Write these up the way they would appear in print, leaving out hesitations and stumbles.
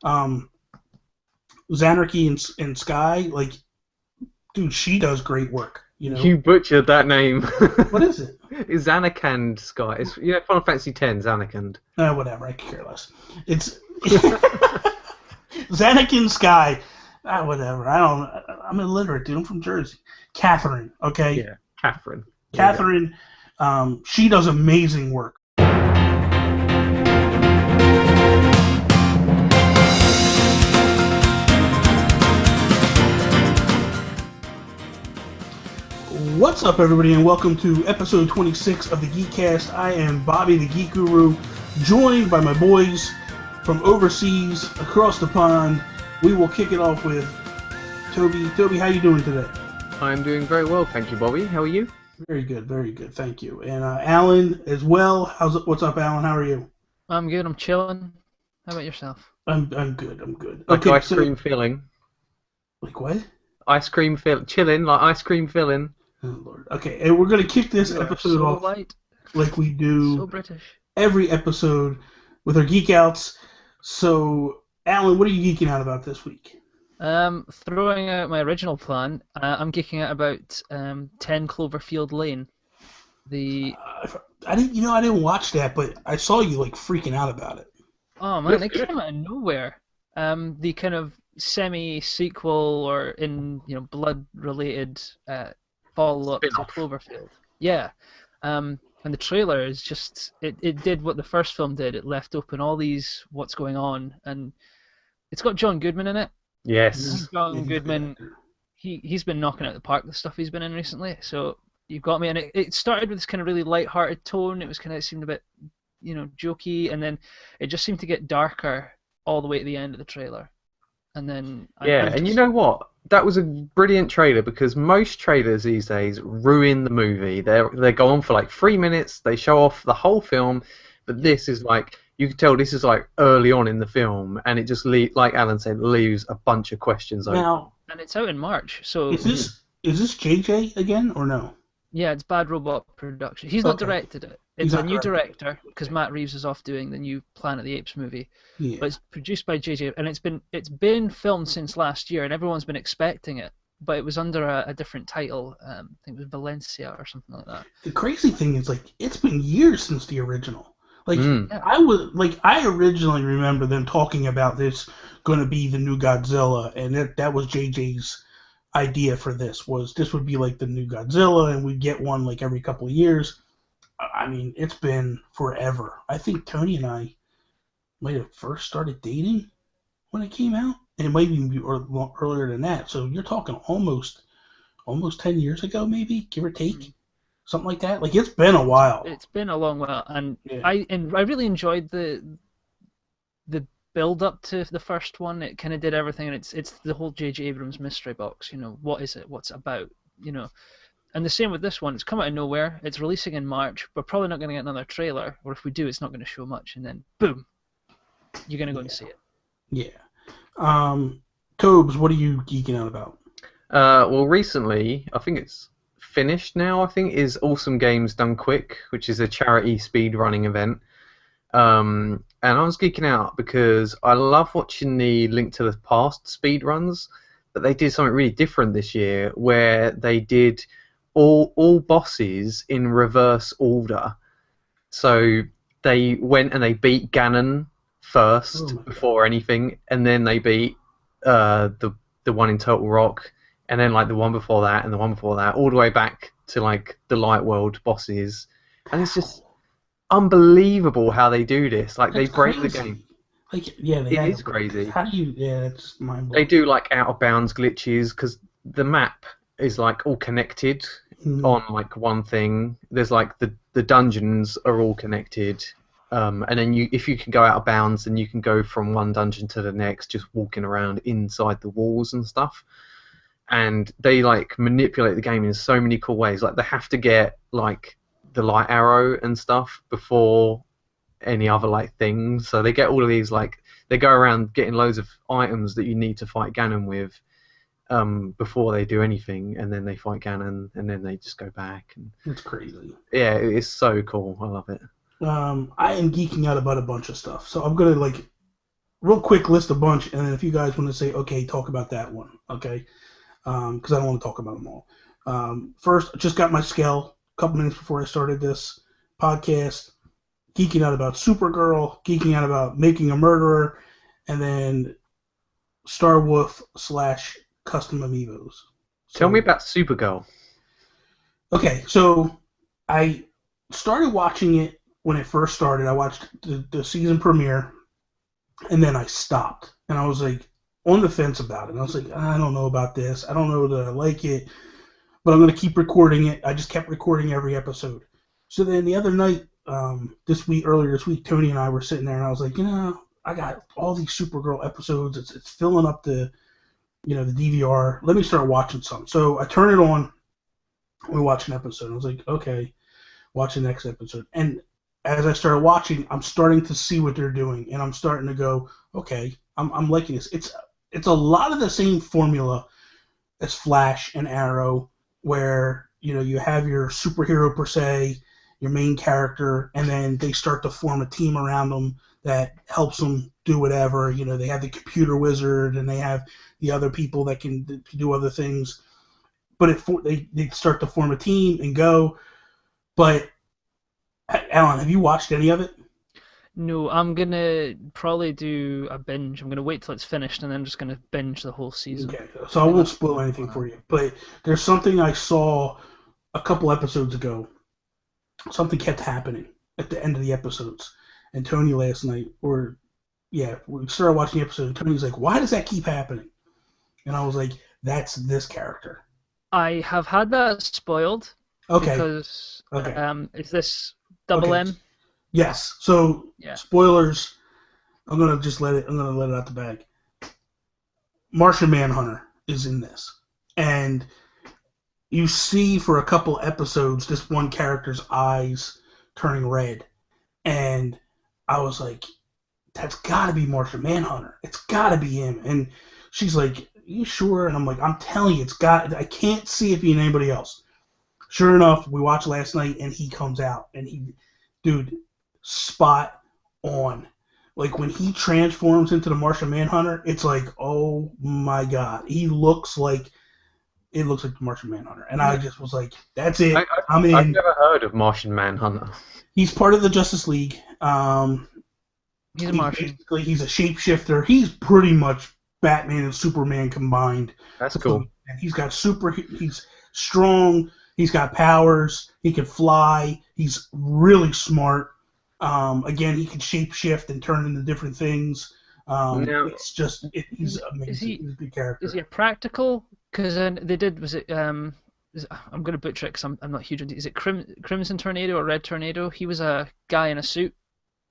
Um, Xanarchy and Sky, like, dude, she does great work. You know You butchered that name. what is it? It's Zanarkand, Scott. It's Final Fantasy X, Zanarkand. Whatever. I could care less. It's Xanakin Sky. Whatever. I'm illiterate, dude. I'm from Jersey. Catherine. Okay, Yeah, Catherine. There you go. Catherine. She does amazing work. What's up, everybody, and welcome to episode 26 of the Geek Cast. I am Bobby, the Geek Guru, joined by my boys from overseas, across the pond. We will kick it off with Toby. Toby, how you doing today? I'm doing very well, thank you, Bobby. How are you? Very good, thank you. And Allan as well. What's up, Allan? How are you? I'm good. I'm chilling. How about yourself? I'm good. Like Okay, ice cream filling. like what? Chilling, like ice cream filling. Oh Lord. Okay, and we're gonna kick this You are episode so off light, like we do so British. every episode with our Geek Outs. So, Allan, what are you geeking out about this week? Throwing out my original plan, I'm geeking out about 10 Cloverfield Lane. I didn't watch that, but I saw you like freaking out about it. Oh man, it came out of nowhere. The kind of semi-sequel or blood-related follow-up to Spin-off. Cloverfield. Yeah. And the trailer is just it did what the first film did. It left open all these what's going on, and it's got John Goodman in it. Yes. John Goodman, he's been knocking out the park the stuff he's been in recently. So you've got me, and it started with this kind of really light-hearted tone. It seemed a bit, jokey, and then it just seemed to get darker all the way at the end of the trailer. And then And you know what? That was a brilliant trailer because most trailers these days ruin the movie. They go on for like 3 minutes. They show off the whole film, but this is like you can tell this is like early on in the film, and it just like Alan said, leaves a bunch of questions open. Now, and it's out in March. So is this JJ again or no? yeah, it's Bad Robot Production. He's not Okay. directed it. He's It's a not new directed director because Matt Reeves is off doing the new Planet of the Apes movie. Yeah. But it's produced by JJ, and it's been filmed since last year, and everyone's been expecting it. But it was under a different title. I think it was Valencia or something like that. The crazy thing is, like, it's been years since the original. Like, Yeah. I originally remember them talking about this going to be the new Godzilla, and that was JJ's idea for this would be like the new Godzilla, and we'd get one like every couple of years. I mean, it's been forever. I think Tony and I might have first started dating when it came out, and it might even be earlier than that. So you're talking almost 10 years ago, maybe, give or take, something like that. Like, it's been a while. It's been a long while, and Yeah. I really enjoyed the build up to the first one. It kind of did everything, and it's the whole J.J. Abrams mystery box. What is it? What's it about? And the same with this one. It's come out of nowhere. It's releasing in March. We're probably not going to get another trailer, or if we do, it's not going to show much. And then boom, you're going to go and see it. Yeah. Tobes, what are you geeking out about? Well, recently, I think it's finished now, I think, is Awesome Games Done Quick, which is a charity speedrunning event. And I was geeking out because I love watching the Link to the Past speedruns, but they did something really different this year where they did all bosses in reverse order. So they went and they beat Ganon first before anything, and then they beat the one in Total Rock, and then like the one before that, and the one before that, all the way back to like the Light World bosses, and it's just unbelievable how they do this. Like they That's break the crazy. game. Like, yeah, It is crazy. How do you? Yeah, it's mind They blowing. do like out of bounds glitches because the map is like all connected on like one thing. There's like the dungeons are all connected. And then if you can go out of bounds, then you can go from one dungeon to the next, just walking around inside the walls and stuff. And they like manipulate the game in so many cool ways. Like they have to get like the light arrow and stuff before any other like things. So they get all of these like they go around getting loads of items that you need to fight Ganon with before they do anything, and then they fight Ganon, and then they just go back. And It's crazy. yeah, it's so cool. I love it. I am geeking out about a bunch of stuff, so I'm gonna like real quick list a bunch, and then if you guys want to say, okay, talk about that one, okay? Because I don't want to talk about them all. First, I just got my scale a couple minutes before I started this podcast. Geeking out about Supergirl, geeking out about Making a Murderer, and then Star Wolf / custom Amiibos. Tell me about Supergirl. Okay, so I started watching it when it first started. I watched the season premiere, and then I stopped. And I was like on the fence about it. And I was like, I don't know about this. I don't know that I like it, but I'm going to keep recording it. I just kept recording every episode. So then the other night, earlier this week, Tony and I were sitting there, and I was like, I got all these Supergirl episodes. It's filling up the DVR. Let me start watching some. So I turn it on. We watch an episode. I was like, okay, watch the next episode. And as I started watching, I'm starting to see what they're doing, and I'm starting to go, okay, I'm liking this. It's a lot of the same formula as Flash and Arrow, where you have your superhero per se, your main character, and then they start to form a team around them that helps them do whatever. They have the computer wizard, and they have the other people that can do other things. But they start to form a team and go. But Allan, have you watched any of it? No, I'm gonna probably do a binge. I'm gonna wait till it's finished and then just gonna binge the whole season. Okay, so I won't spoil anything for you. But there's something I saw a couple episodes ago. Something kept happening at the end of the episodes. And Tony last night, we started watching the episode, and Tony's like, why does that keep happening? And I was like, that's this character. I have had that spoiled. Okay. Because is this double okay. M? Yes. So spoilers. I'm gonna let it out the bag. Martian Manhunter is in this, and you see for a couple episodes this one character's eyes turning red, and I was like, that's got to be Martian Manhunter. It's got to be him. And she's like, you sure? And I'm like, I'm telling you, I can't see it being anybody else. Sure enough, we watched last night, and he comes out, and dude, spot on. Like, when he transforms into the Martian Manhunter, it's like, oh my god, it looks like the Martian Manhunter. And I just was like, that's it, I'm in. I've never heard of Martian Manhunter. He's part of the Justice League. He's a Martian. He's a shapeshifter. He's pretty much Batman and Superman combined. That's cool. And he's strong. He's got powers. He can fly. He's really smart. Again, he can shapeshift and turn into different things. He's amazing. He's a good character. Is he a practical? Because they did. Was it? I'm going to butcher it because I'm not huge into. Is it Crimson Tornado or Red Tornado? He was a guy in a suit.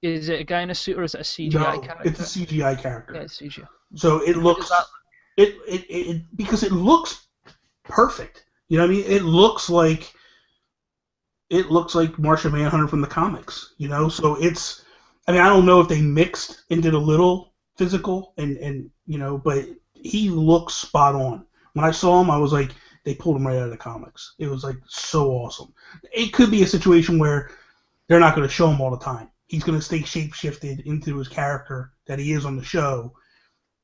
Is it a guy in a suit or is it a CGI character? It's a CGI character. Yeah, it's CGI. So it looks because it looks perfect. You know what I mean? It looks like Martian Manhunter from the comics. So it's. I don't know if they mixed and did a little physical and but he looks spot on. When I saw him, I was like, they pulled him right out of the comics. It was like so awesome. It could be a situation where they're not going to show him all the time. He's going to stay shape-shifted into his character that he is on the show,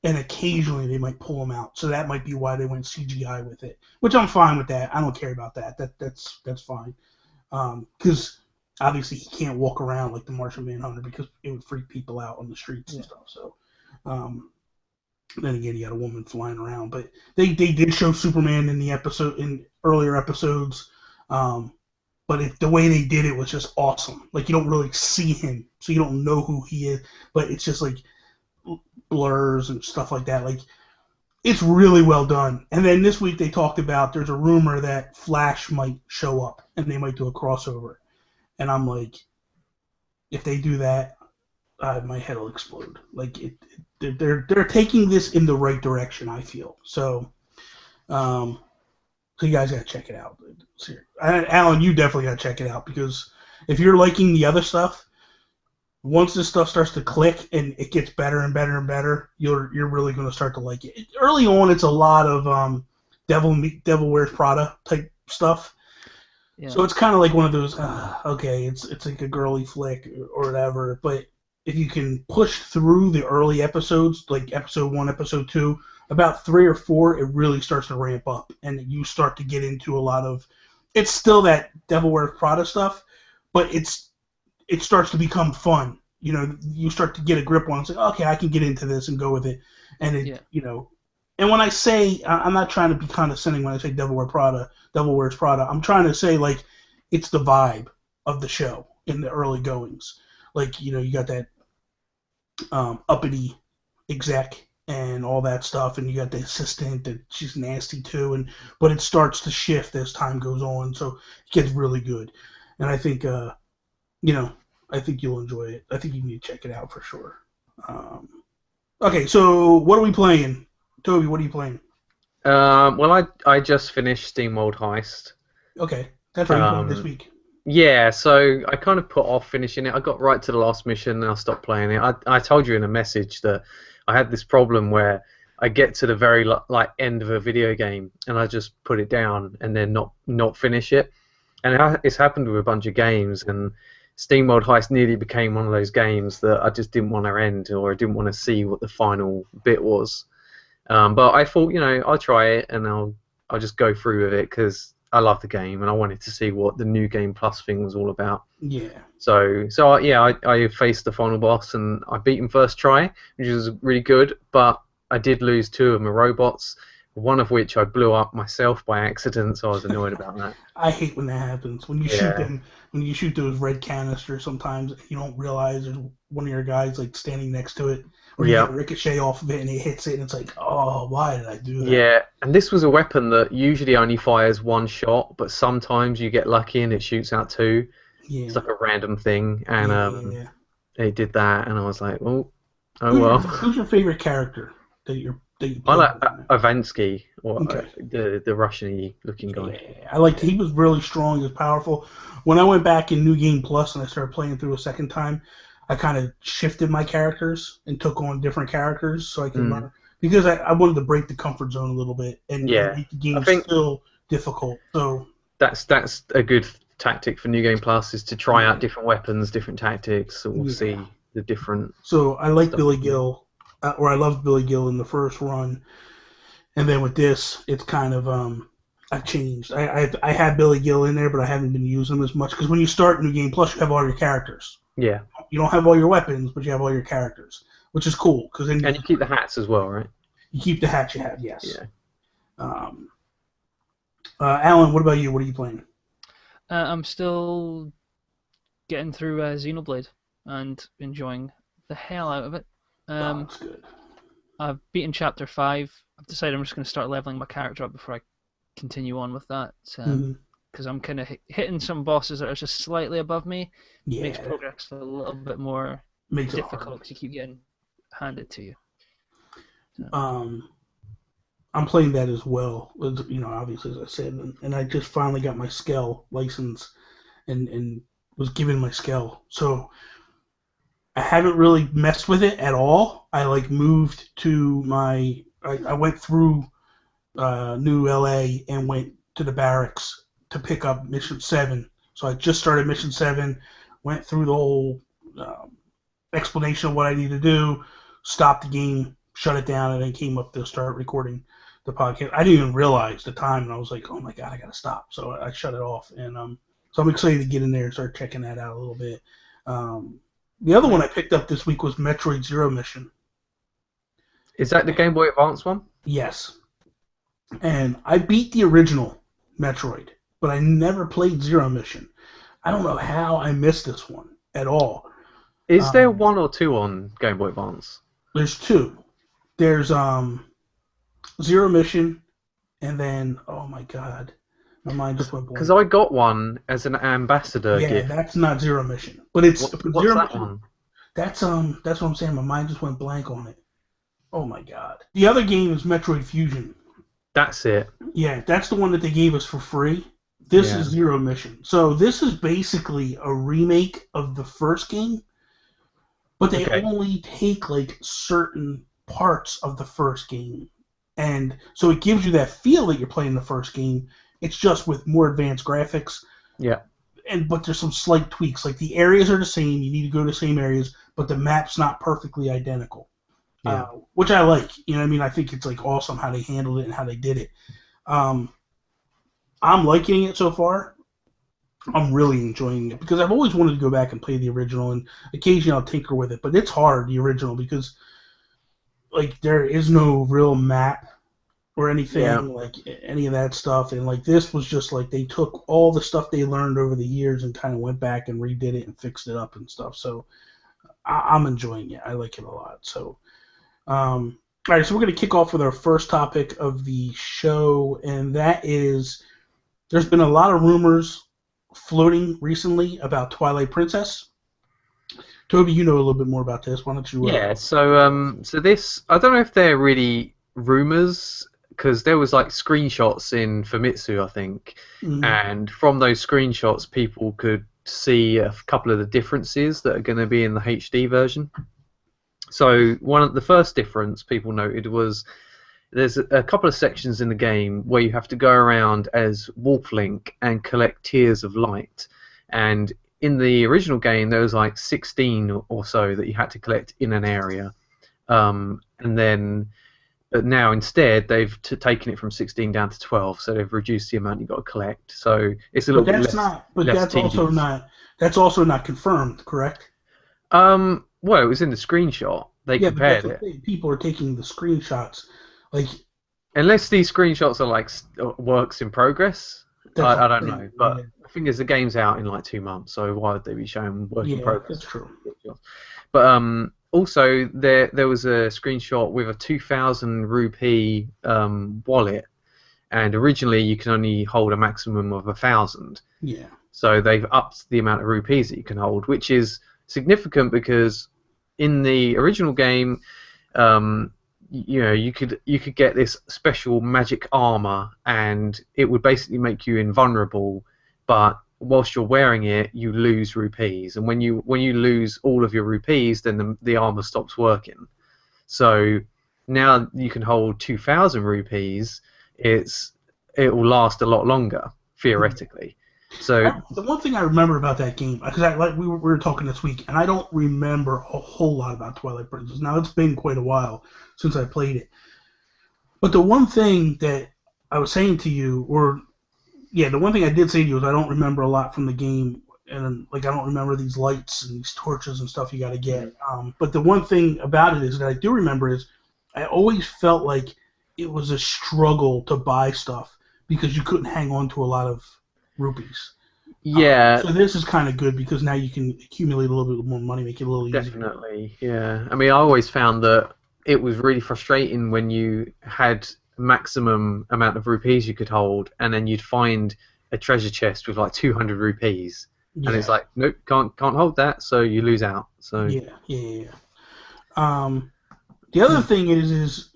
and occasionally they might pull him out. So that might be why they went CGI with it, which I'm fine with that. I don't care about that. That's fine. Because obviously he can't walk around like the Martian Manhunter because it would freak people out on the streets and stuff. So then again, he had a woman flying around. But they did show Superman in earlier episodes. But the way they did it was just awesome. Like, you don't really see him, so you don't know who he is. But it's just like blurs and stuff like that. Like, it's really well done. And then this week they talked about there's a rumor that Flash might show up and they might do a crossover. And I'm like, if they do that, my head will explode. Like, they're taking this in the right direction, I feel. So you guys got to check it out. Allan, you definitely got to check it out, because if you're liking the other stuff, once this stuff starts to click and it gets better and better and better, you're really going to start to like it. Early on, it's a lot of Devil Wears Prada type stuff. Yeah. So it's kind of like one of those, okay, it's like a girly flick or whatever, but if you can push through the early episodes, like episode 1, episode 2, about 3 or 4, it really starts to ramp up, and you start to get into a lot of. It's still that Devil Wears Prada stuff, but it starts to become fun. You know, you start to get a grip on it. It's like, okay, I can get into this and go with it, and you know. And when I say, I'm not trying to be condescending when I say Devil Wears Prada. I'm trying to say, like, it's the vibe of the show in the early goings. Like, you know, you got that uppity exec and all that stuff, and you got the assistant that she's nasty too, but it starts to shift as time goes on, so it gets really good. And I think, you know, I think you'll enjoy it. I think you need to check it out for sure. Okay, so what are we playing? Toby, what are you playing? Well, I just finished SteamWorld Heist. Okay, that's right. You playing this week. Yeah, so I kind of put off finishing it. I got right to the last mission and I stopped playing it. I told you in a message that I had this problem where I get to the very end of a video game and I just put it down and then not finish it. And it's happened with a bunch of games, and SteamWorld Heist nearly became one of those games that I just didn't want to end, or I didn't want to see what the final bit was. But I thought, you know, I'll try it and I'll just go through with it because I love the game and I wanted to see what the New Game Plus thing was all about. Yeah. So I faced the final boss and I beat him first try, which was really good. But I did lose 2 of my robots, one of which I blew up myself by accident. So I was annoyed about that. I hate when that happens. When you shoot them, when you shoot those red canisters, sometimes you don't realize there's one of your guys like standing next to it. Or you get a ricochet off of it and it hits it and it's like, oh, why did I do that? Yeah, and this was a weapon that usually only fires 1 shot, but sometimes you get lucky and it shoots out 2. Yeah. It's like a random thing, and they did that, and I was like, well. Who's your favorite character that you play? I like Avansky, or the Russian-y looking guy. Yeah, I liked. He was really strong. He was powerful. When I went back in New Game Plus and I started playing through a second time, I kind of shifted my characters and took on different characters so I could learn. Because I wanted to break the comfort zone a little bit and make the game still difficult. So that's a good tactic for New Game Plus, is to try out different weapons, different tactics, and we'll see the different. So I like Billy Gill, or I loved Billy Gill in the first run, and then with this, it's kind of I've changed. I had Billy Gill in there, but I haven't been using him as much because when you start New Game Plus, you have all your characters. Yeah. You don't have all your weapons, but you have all your characters, which is cool. And you keep the hats as well, right? You keep the hats you have, yes. Yeah. Allan, what about you? What are you playing? I'm still getting through Xenoblade and enjoying the hell out of it. That's good. I've beaten Chapter 5. I've decided I'm just going to start leveling my character up before I continue on with that. Because I'm kind of hitting some bosses that are just slightly above me. Yeah. Makes progress a little bit more difficult because you keep getting handed to you. So. I'm playing that as well. You know, obviously, as I said, and I just finally got my Skell license and was given my Skell. So I haven't really messed with it at all. I moved to I went through New LA and went to the barracks to pick up Mission 7. So I just started Mission 7, went through the whole explanation of what I need to do, stopped the game, shut it down, and then came up to start recording the podcast. I didn't even realize the time, and I was like, oh my god, I gotta stop. So I shut it off, and so I'm excited to get in there and start checking that out a little bit. The other one I picked up this week was Metroid Zero Mission. Is that the Game Boy Advance one? Yes. And I beat the original Metroid, but I never played Zero Mission. I don't know how I missed this one at all. Is there 1 or 2 on Game Boy Advance? There's 2. There's Zero Mission, and then oh my god, my mind just went blank. Because I got one as an ambassador gift. Yeah, that's not Zero Mission, but it's what's Zero that Mission. One? That's what I'm saying. My mind just went blank on it. Oh my god. The other game is Metroid Fusion. That's it. Yeah, that's the one that they gave us for free. This is Zero Mission. So this is basically a remake of the first game, but they only take certain parts of the first game. And so it gives you that feel that you're playing the first game. It's just with more advanced graphics. Yeah. But there's some slight tweaks. Like the areas are the same. You need to go to the same areas, but the map's not perfectly identical. Yeah. Which I like. You know what I mean? I think it's like awesome how they handled it and how they did it. I'm liking it so far. I'm really enjoying it because I've always wanted to go back and play the original, and occasionally I'll tinker with it. But it's hard, the original, because like there is no real map or anything like any of that stuff, and like this was just like they took all the stuff they learned over the years and kind of went back and redid it and fixed it up and stuff. So I'm enjoying it. I like it a lot. So. All right, so we're going to kick off with our first topic of the show, and that is there's been a lot of rumors floating recently about Twilight Princess. Toby, you know a little bit more about this. Why don't you? Yeah. So this, I don't know if they're really rumors because there was like screenshots in Famitsu, I think, and from those screenshots, people could see a couple of the differences that are going to be in the HD version. So one of the first difference people noted was there's a couple of sections in the game where you have to go around as Wolf-Link and collect Tears of Light. And in the original game, there was like 16 or so that you had to collect in an area. But now instead they've taken it from 16 down to 12, so they've reduced the amount you've got to collect. So it's a little bit less. That's also not confirmed, correct? Well, it was in the screenshot. They compared it. People are taking the screenshots, like unless these screenshots are like works in progress. I don't know, but the thing is, the game's out in like 2 months, so why would they be showing work in progress? That's true. But also there was a screenshot with a 2,000 rupee wallet, and originally you can only hold a maximum of 1,000. Yeah. So they've upped the amount of rupees that you can hold, which is significant because in the original game, you could get this special magic armor, and it would basically make you invulnerable. But whilst you're wearing it, you lose rupees, and when you lose all of your rupees, then the armor stops working. So now you can hold 2,000 rupees. It will last a lot longer theoretically. So the one thing I remember about that game, because we were talking this week, and I don't remember a whole lot about Twilight Princess. Now it's been quite a while since I played it, but the one thing that I was saying to you, the one thing I did say to you is I don't remember a lot from the game, and like I don't remember these lights and these torches and stuff you got to get. But the one thing about it is that I do remember is I always felt like it was a struggle to buy stuff because you couldn't hang on to a lot of rupees. Yeah. So this is kind of good because now you can accumulate a little bit more money, make it a little easier. Definitely, yeah. I mean, I always found that it was really frustrating when you had maximum amount of rupees you could hold, and then you'd find a treasure chest with like 200 rupees, and it's like, nope, can't hold that, so you lose out. So yeah. The other thing is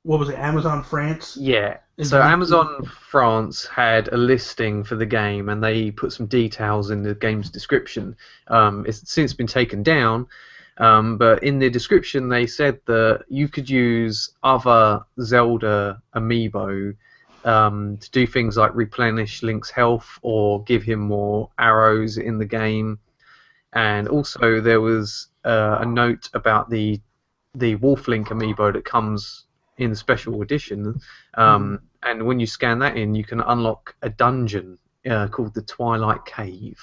what was it? Amazon France? Yeah. So Amazon France had a listing for the game, and they put some details in the game's description. It's since been taken down, but in the description they said that you could use other Zelda amiibo to do things like replenish Link's health or give him more arrows in the game. And also there was a note about the Wolf Link amiibo that comes in the special edition, and when you scan that in, you can unlock a dungeon called the Twilight Cave,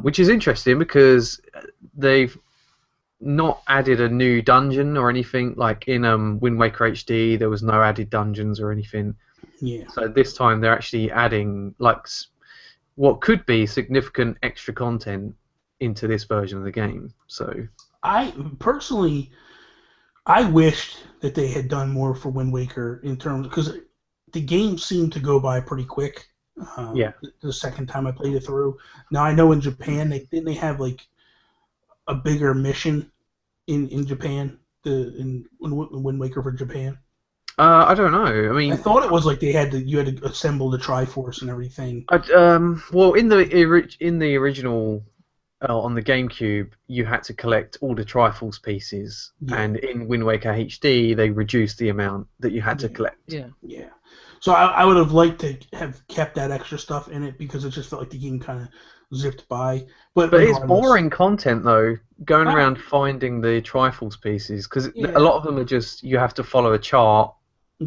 which is interesting because they've not added a new dungeon or anything. Like in Wind Waker HD, there was no added dungeons or anything. Yeah. So this time they're actually adding like what could be significant extra content into this version of the game. So I personally, I wished that they had done more for Wind Waker in terms, because the game seemed to go by pretty quick. The second time I played it through. Now I know in Japan didn't they have like a bigger mission in Japan, in Wind Waker for Japan. I don't know. I mean, I thought it was like you had to assemble the Triforce and everything. Well, in the original. On the GameCube, you had to collect all the Triforce pieces, and in Wind Waker HD, they reduced the amount that you had to collect. Yeah. So I would have liked to have kept that extra stuff in it because it just felt like the game kind of zipped by. But But it's regardless, boring content though, going Well, around finding the Triforce pieces, because yeah, a lot of them are just you have to follow a chart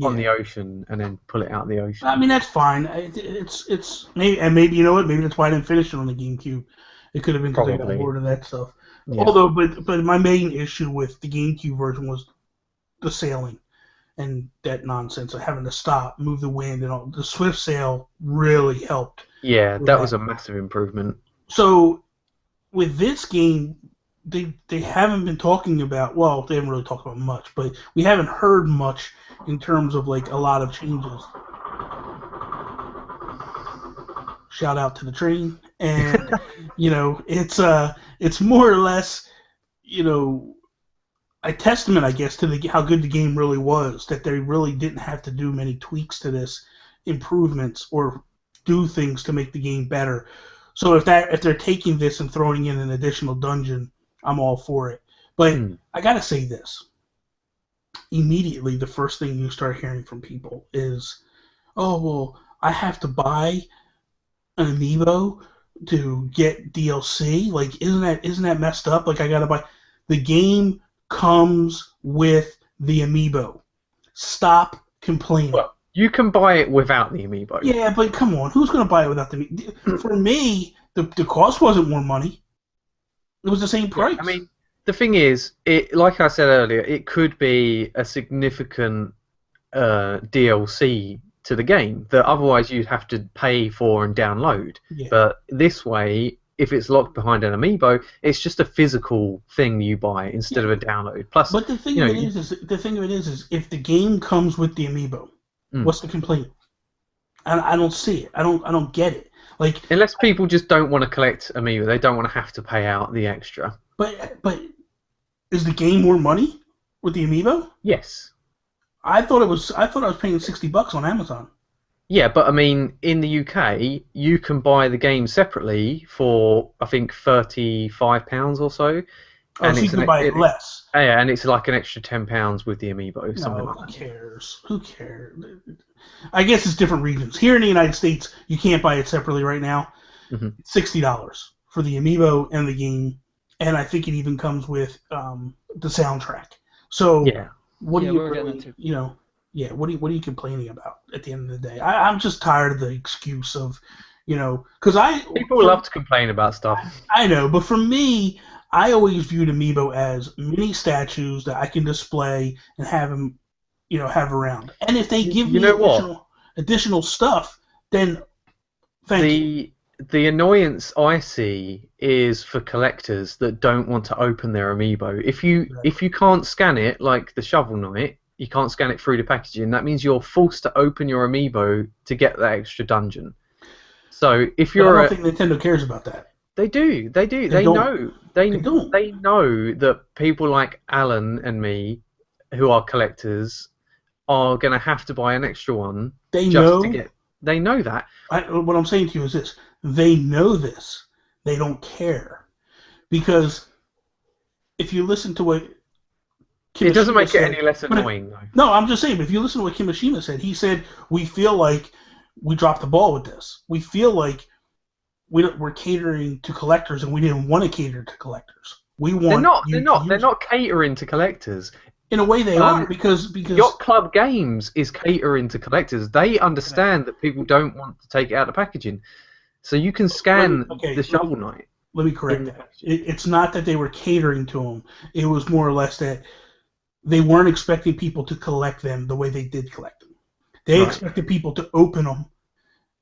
on yeah. the ocean and then pull it out of the ocean. I mean, that's fine. It's maybe, and maybe you know what? Maybe that's why I didn't finish it on the GameCube. It could have been because I got Probably. bored of that stuff. Yeah. Although, but my main issue with the GameCube version was the sailing and that nonsense of having to stop, move the wind, and all. The swift sail really helped Yeah, with that that. was a massive improvement. So with this game, they haven't been talking about. Well, they haven't really talked about much, but we haven't heard much in terms of like a lot of changes. Shout out to the train, and it's more or less a testament, I guess, to how good the game really was. That they really didn't have to do many tweaks to this, improvements, or do things to make the game better. So if they're taking this and throwing in an additional dungeon, I'm all for it. But I gotta say this. Immediately, the first thing you start hearing from people is, "Oh well, I have to buy an Amiibo to get DLC. Like, isn't that messed up? Like, I gotta buy." The game comes with the Amiibo. Stop complaining. Well, you can buy it without the Amiibo. Yeah, but come on, who's gonna buy it without the Amiibo? For me, the cost wasn't more money. It was the same price. I mean, the thing is, like I said earlier, it could be a significant DLC to the game that otherwise you'd have to pay for and download. Yeah. But this way, if it's locked behind an Amiibo, it's just a physical thing you buy instead of a download. Plus, but the thing of it is, if the game comes with the Amiibo, what's the complaint? I don't see it. I don't get it. Like, unless people just don't want to collect Amiibo, they don't want to have to pay out the extra. But is the game more money with the Amiibo? Yes. I thought I was paying $60 on Amazon. Yeah, but I mean, in the UK, you can buy the game separately for I think £35 or so. Oh, so you can buy it less. Yeah, and it's like an extra £10 with the Amiibo. Something like who that. cares? Who cares? I guess it's different regions. Here in the United States, you can't buy it separately right now. Mm-hmm. It's $60 for the Amiibo and the game, and I think it even comes with the soundtrack. So yeah. What are you complaining about at the end of the day? I'm just tired of the excuse of, because people love to complain about stuff. I know, but for me, I always viewed Amiibo as mini statues that I can display and have them, have around. And if they give me additional stuff, then thank you. The annoyance I see is for collectors that don't want to open their Amiibo. If you can't scan it, like the Shovel Knight, you can't scan it through the packaging. That means you're forced to open your Amiibo to get that extra dungeon. So if you're, I don't think Nintendo cares about that. They do. They know. They know that people like Allan and me, who are collectors, are going to have to buy an extra one. They know that. What I'm saying to you is this. They know this. They don't care. Because if you listen to what Kimishima it doesn't make said, it any less annoying, though. No, I'm just saying, but if you listen to what Kimishima said, he said, we feel like we dropped the ball with this. We feel like we're catering to collectors, and we didn't want to cater to collectors. They're not catering to collectors. In a way, they are because Yacht Club Games is catering to collectors. They understand that people don't want to take it out of packaging, so you can scan the Shovel Knight. Let me correct that. It's not that they were catering to them. It was more or less that they weren't expecting people to collect them the way they did collect them. They expected people to open them,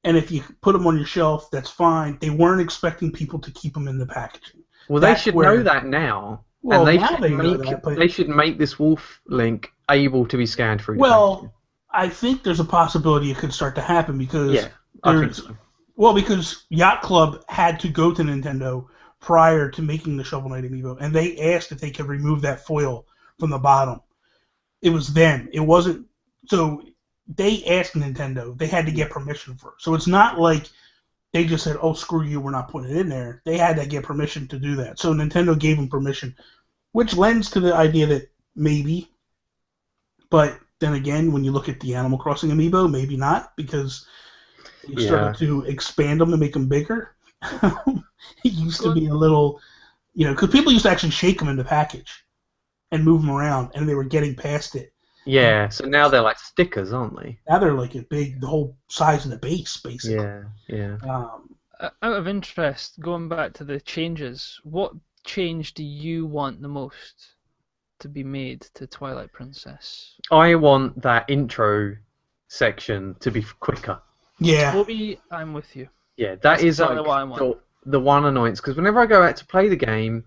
and if you put them on your shelf, that's fine. They weren't expecting people to keep them in the packaging. Well, they should know that now. Well, and they should make this Wolf link able to be scanned through. Well, I think there's a possibility it could start to happen because I think so. Well, because Yacht Club had to go to Nintendo prior to making the Shovel Knight Amiibo, and they asked if they could remove that foil from the bottom. It was them. It wasn't. So they asked Nintendo. They had to get permission first. So it's not like they just said, "Oh, screw you, we're not putting it in there." They had to get permission to do that. So Nintendo gave them permission, which lends to the idea that maybe. But then again, when you look at the Animal Crossing Amiibo, maybe not, because they started to expand them and make them bigger. It used to be a little, because people used to actually shake them in the package and move them around, and they were getting past it. Yeah, so now they're like stickers, aren't they? Now they're like the whole size of the base, basically. Yeah, yeah. Out of interest, going back to the changes, what change do you want the most to be made to Twilight Princess? I want that intro section to be quicker. Yeah. Toby, I'm with you. Yeah, That's is exactly like what I want. the one annoyance, because whenever I go out to play the game,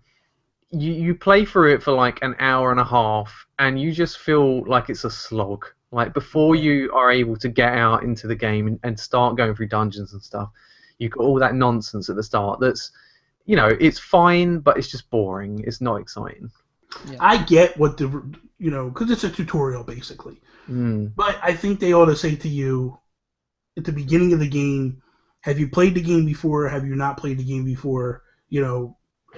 you play through it for like an hour and a half, and you just feel like it's a slog. Like before you are able to get out into the game and start going through dungeons and stuff, you've got all that nonsense at the start. That's, it's fine, but it's just boring. It's not exciting. Yeah. I get what because it's a tutorial basically. But I think they ought to say to you at the beginning of the game, have you played the game before? Have you not played the game before?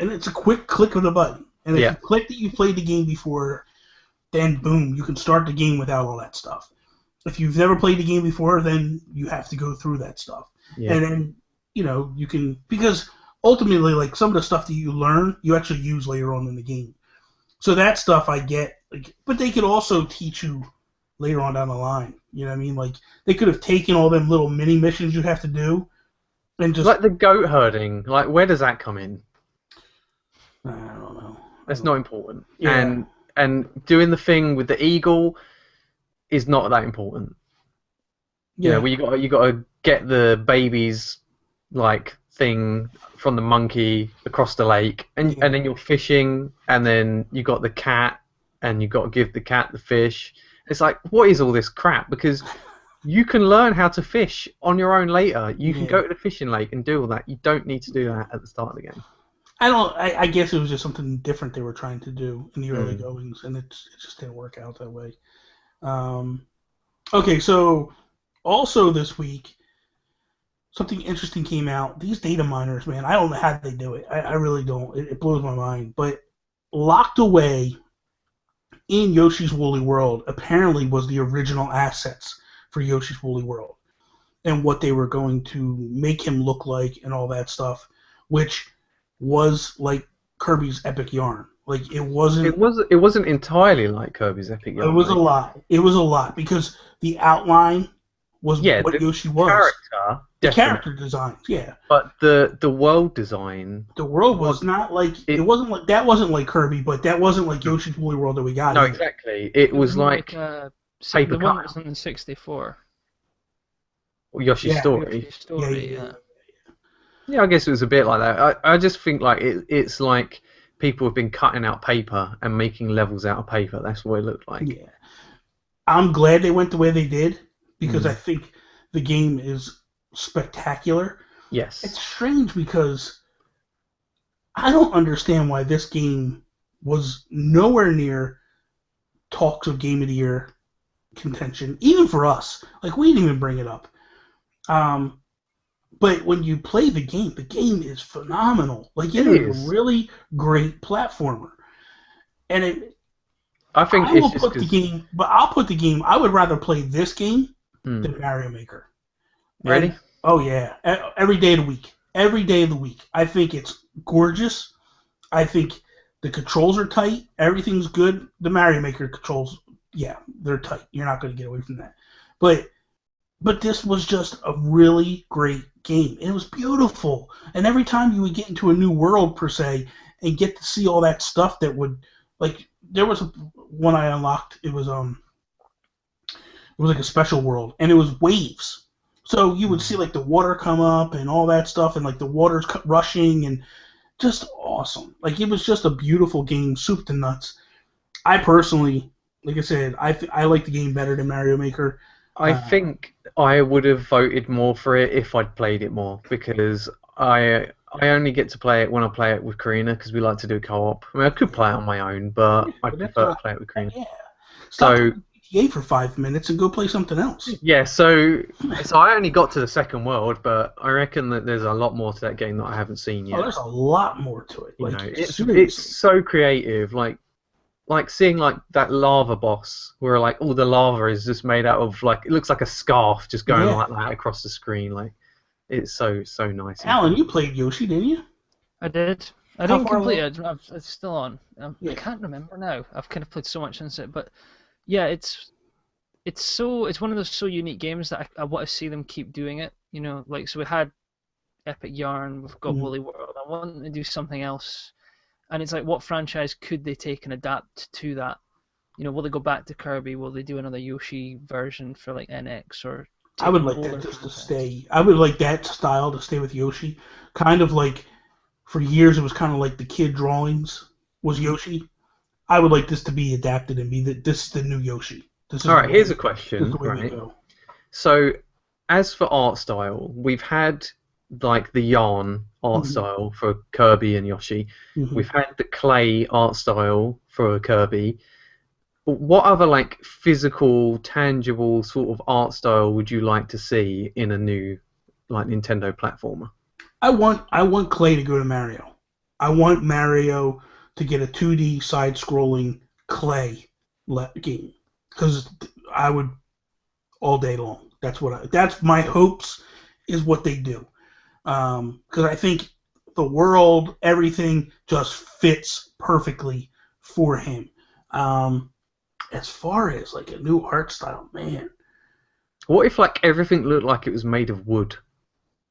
And it's a quick click of the button. And if you click that you've played the game before, then boom, you can start the game without all that stuff. If you've never played the game before, then you have to go through that stuff. Yeah. And then, you can, because ultimately, like, some of the stuff that you learn, you actually use later on in the game. So that stuff I get, but they could also teach you later on down the line. You know what I mean? Like, they could have taken all them little mini missions you have to do and just... Like the goat herding, like, where does that come in? I don't know. That's not important. Yeah. And doing the thing with the eagle is not that important. Yeah. Where you got to get the baby's like thing from the monkey across the lake, and then you're fishing, and then you got the cat, and you got to give the cat the fish. It's like, what is all this crap? Because you can learn how to fish on your own later. You can go to the fishing lake and do all that. You don't need to do that at the start of the game. I guess it was just something different they were trying to do in the early goings, and it just didn't work out that way. Okay, so also this week, something interesting came out. These data miners, man, I don't know how they do it. I really don't. It blows my mind. But locked away in Yoshi's Wooly World apparently was the original assets for Yoshi's Wooly World and what they were going to make him look like and all that stuff, which was like Kirby's Epic Yarn. Like, it wasn't... It wasn't entirely like Kirby's Epic Yarn. It was a lot. It was a lot because the outline was what Yoshi was. The character designs, yeah. But the world design... The world was not like... It wasn't like... That wasn't like Kirby, but that wasn't like Yoshi's Wooly World that we got. No, exactly. It was like paper cut. The one that was in the 64. Yoshi's Story. Yoshi's Story, yeah. Yeah, I guess it was a bit like that. I just think like it's like people have been cutting out paper and making levels out of paper. That's what it looked like. Yeah. I'm glad they went the way they did because I think the game is spectacular. Yes. It's strange because I don't understand why this game was nowhere near talks of Game of the Year contention, even for us. Like, we didn't even bring it up. But when you play the game is phenomenal. Like, it is a really great platformer. And I think I'll put the game. I would rather play this game than Mario Maker. Really? Oh yeah, every day of the week. Every day of the week. I think it's gorgeous. I think the controls are tight. Everything's good. The Mario Maker controls, yeah, they're tight. You're not going to get away from that. But this was just a really great game. It was beautiful. And every time you would get into a new world, per se, and get to see all that stuff that would, like, there was one I unlocked. It was like a special world, and it was waves. So you would see, like, the water come up and all that stuff, and, like, the water's rushing, and just awesome. Like, it was just a beautiful game, soup to nuts. I personally, like I said, I like the game better than Mario Maker. I think I would have voted more for it if I'd played it more, because I only get to play it when I play it with Karina, because we like to do co-op. I mean, I could play it on my own, but I prefer to play it with Karina. Yeah. Stop GTA for 5 minutes and go play something else. Yeah, so I only got to the second world, but I reckon that there's a lot more to that game that I haven't seen yet. Oh, there's a lot more to it. Like, it's so creative. Like seeing like that lava boss, where like all the lava is just made out of, like, it looks like a scarf just going like that across the screen. Like, It's so nice. Alan, you played Yoshi, didn't you? I did. I How didn't far complete along? it. It's still on. I Yeah. can't remember now. I've kind of played so much since it, but yeah, it's one of those so unique games that I want to see them keep doing it. You know, like so we had Epic Yarn, we've got Mhm. Woolly World. I want them to do something else, and it's like, what franchise could they take and adapt to that? You know, will they go back to Kirby? Will they do another Yoshi version for like NX or I take would an like that older just to franchise? stay. I would like that style to stay with Yoshi. Kind of like for years, it was kind of like the kid drawings was Mm-hmm. Yoshi. I would like this to be adapted and be that this is the new Yoshi. This is All the right, here's way. a This is the question, way we right? go. So, as for art style, we've had like the yarn art Hmm. style for Kirby and Yoshi. Hmm. We've had the clay art style for Kirby. But what other like physical, tangible sort of art style would you like to see in a new like Nintendo platformer? I want Clay to go to Mario. I want Mario to get a 2D side-scrolling Clay game because I would all day long. That's my hopes is what they do. Because I think the world, everything just fits perfectly for him. Um, as far as like a new art style, man, What if like everything looked like it was made of wood?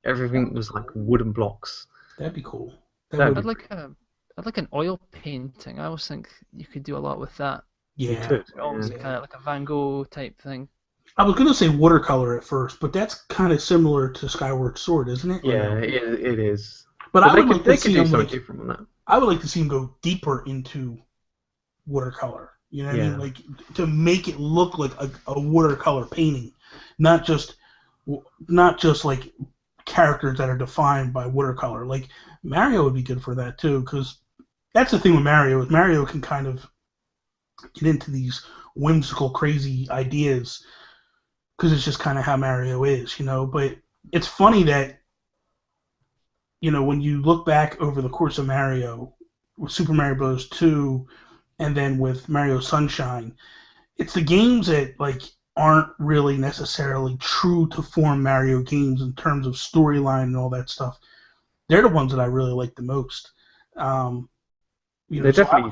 that Everything would be was like cool. wooden blocks. That'd be cool. That That'd would be I'd be, like a I'd like an oil painting. I always think you could do a lot with that. you yeah, could. Yeah. Almost like yeah. a Van Gogh type thing. I was gonna say watercolor at first, but that's kind of similar to Skyward Sword, isn't it? Or Yeah, no? it is. But But I would like to they could see do him something like different on that. I would like to see him go deeper into watercolor. You know what I mean? Yeah. Like to make it look like a watercolor painting, not just not just like characters that are defined by watercolor. Like Mario would be good for that too, because that's the thing with Mario is Mario can kind of get into these whimsical, crazy ideas because it's just kind of how Mario is, you know. But it's funny that when you look back over the course of Mario, with Super Mario Bros. 2, and then with Mario Sunshine, it's the games that like aren't really necessarily true to form Mario games in terms of storyline and all that stuff. They're the ones that I really like the most. Um, They're so definitely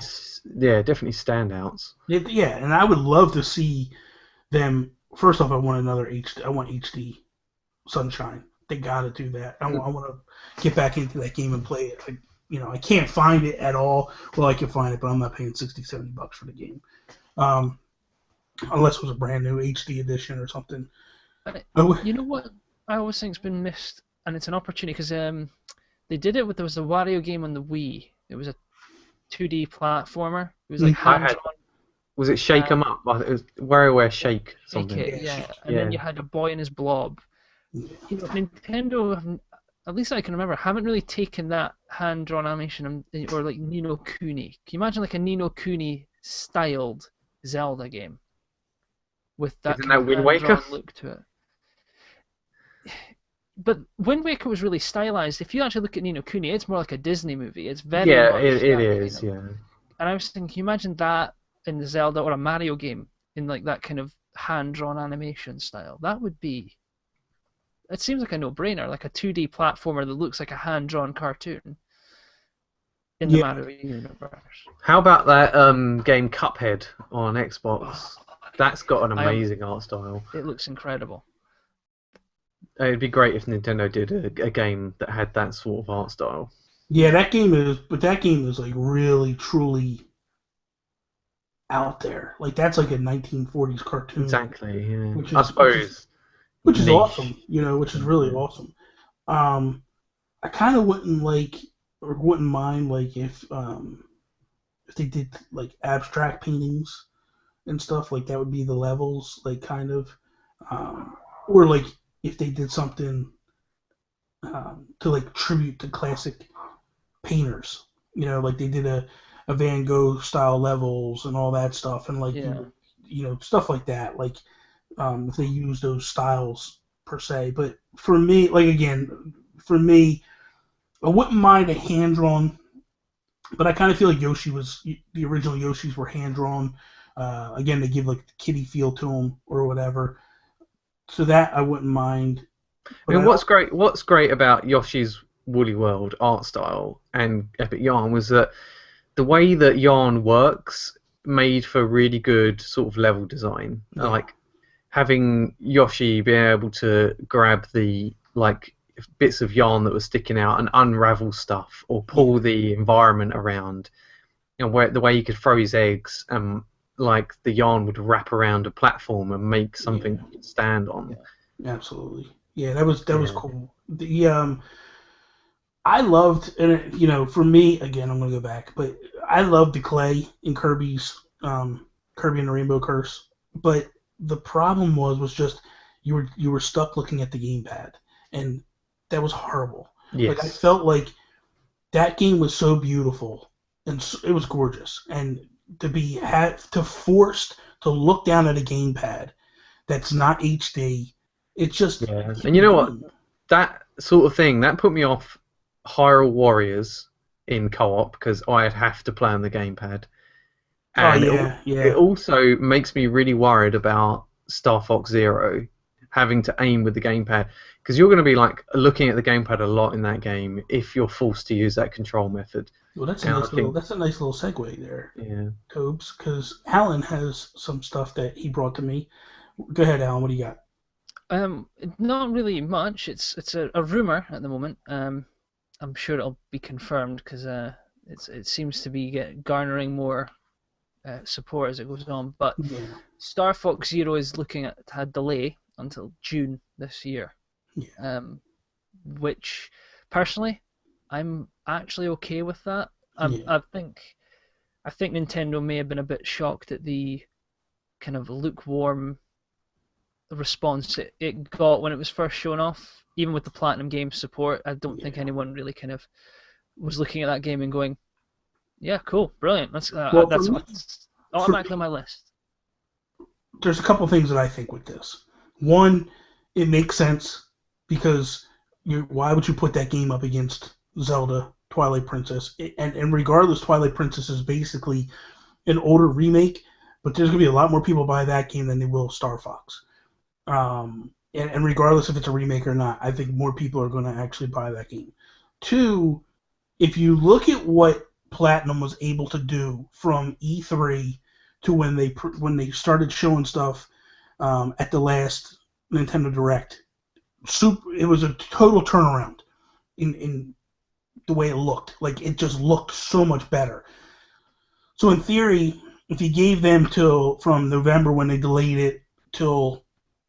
definitely standouts. yeah, and I would love to see them. First off, I want another HD. I want HD Sunshine. They got to do that. I want to get back into that game and play it. I can't find it at all. Well, I can find it, but I'm not paying 60, $70 for the game. Um, unless it was a brand new HD edition or something. And Oh, you know what I always think's been missed, and it's an opportunity because they did it with there was a Wario game on the Wii. It was a 2D platformer. It was like I hand had drawn. was it Shake 'em Up? It was WarioWare Shake Shake something. it, yeah, yeah. And then Yeah. you had a boy and his blob. yeah. You know, Nintendo, at least I can remember, haven't really taken that hand-drawn animation or like Ni no Kuni. Can you imagine like a Ni no Kuni styled Zelda game with that Isn't kind of that Wind Waker? hand-drawn look to it? But Wind Waker was really stylized. If you actually look at Ni no Kuni, it's more like a Disney movie. It's very Yeah, much it that kind is. of. Yeah. And I was thinking, can you imagine that in the Zelda or a Mario game in like that kind of hand-drawn animation style? That would be. It seems like a no-brainer, like a 2D platformer that looks like a hand-drawn cartoon in the Yeah, Mario universe. How about that game Cuphead on Xbox? Oh, That's got an I am. amazing art style. It looks incredible. It'd be great if Nintendo did a game that had that sort of art style. yeah. That game is like really truly out there. Like that's like a 1940s cartoon, Exactly. Yeah. which I is suppose which is niche. awesome. Which is really Yeah. awesome. I kind of wouldn't like or wouldn't mind like if they did like abstract paintings and stuff like that would be the levels like kind of or like if they did something to like tribute to classic painters, like they did a Van Gogh style levels and all that stuff, and like Yeah. stuff like that, like if they use those styles per se. But for me, like again, for me, I wouldn't mind a hand drawn, but I kind of feel like the original Yoshis were hand drawn. Again, they give like the kitty feel to them or whatever. So that I wouldn't mind. I But mean, what's great about Yoshi's Woolly World art style and Epic Yarn was that the way that Yarn works made for really good sort of level design. yeah, Like having Yoshi being able to grab the like bits of yarn that were sticking out and unravel stuff or pull yeah, the environment around, and where the way he could throw his eggs and like the yarn would wrap around a platform and make something yeah, you could stand on. absolutely. Yeah, that was Yeah. cool. I loved, and for me again, I'm gonna go back, but I loved the clay in Kirby and the Rainbow Curse. But the problem was just you were stuck looking at the gamepad, and that was horrible. Like I Yes. felt like that game was so beautiful and it was gorgeous, and to forced to look down at a gamepad that's not HD, it's just Yeah. it And can't you be know what? done. That sort of thing that put me off Hyrule Warriors in co-op because I'd have to play on the gamepad, Oh and yeah, it yeah, also makes me really worried about Star Fox Zero having to aim with the gamepad because you're going to be like looking at the gamepad a lot in that game if you're forced to use that control method. well, And I think, that's a nice little segue there, yeah, Tobes, because Alan has some stuff that he brought to me. Go ahead, Alan. What do you got? Not really much. It's a rumor at the moment. I'm sure it'll be confirmed because it seems to be garnering more support as it goes on. But Yeah, Star Fox Zero is looking at a delay until June this year, yeah, which personally I'm actually okay with that. yeah, I think Nintendo may have been a bit shocked at the kind of lukewarm response it got when it was first shown off. Even with the Platinum Games support, I don't think yeah. anyone really kind of was looking at that game and going, "Yeah, cool, brilliant. Well, That's what's for automatically on my list." there's a couple things that I think with this. One, it makes sense because why would you put that game up against Zelda Twilight Princess? And regardless, Twilight Princess is basically an older remake, but there's gonna be a lot more people buy that game than they will Star Fox. And regardless if it's a remake or not, I think more people are going to actually buy that game. Two, if you look at what Platinum was able to do from E3 to when they started showing stuff at the last Nintendo Direct, it was a total turnaround in the way it looked. Like it just looked so much better. So in theory, if you gave them till from November when they delayed it till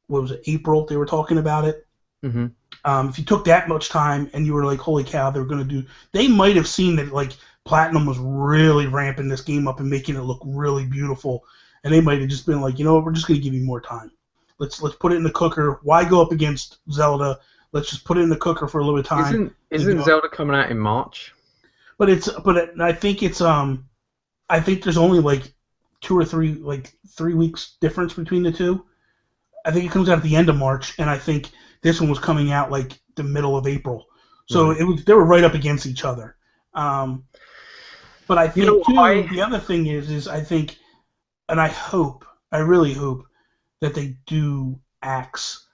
what was it, April? They were talking about it. hmm If you took that much time and you were like, holy cow, they're going to do, they might have seen that like Platinum was really ramping this game up and making it look really beautiful, and they might have just been like, you know what, we're just going to give you more time. Let's put it in the cooker. Why go up against Zelda? Let's just put it in the cooker for a little bit of time. Isn't Zelda coming out in March? I think there's only like 3 weeks difference between the two. I think it comes out at the end of March, and I think this one was coming out like the middle of April. So Right. they were right up against each other. But I You know, think too I the other thing is I think, and I really hope that they do axe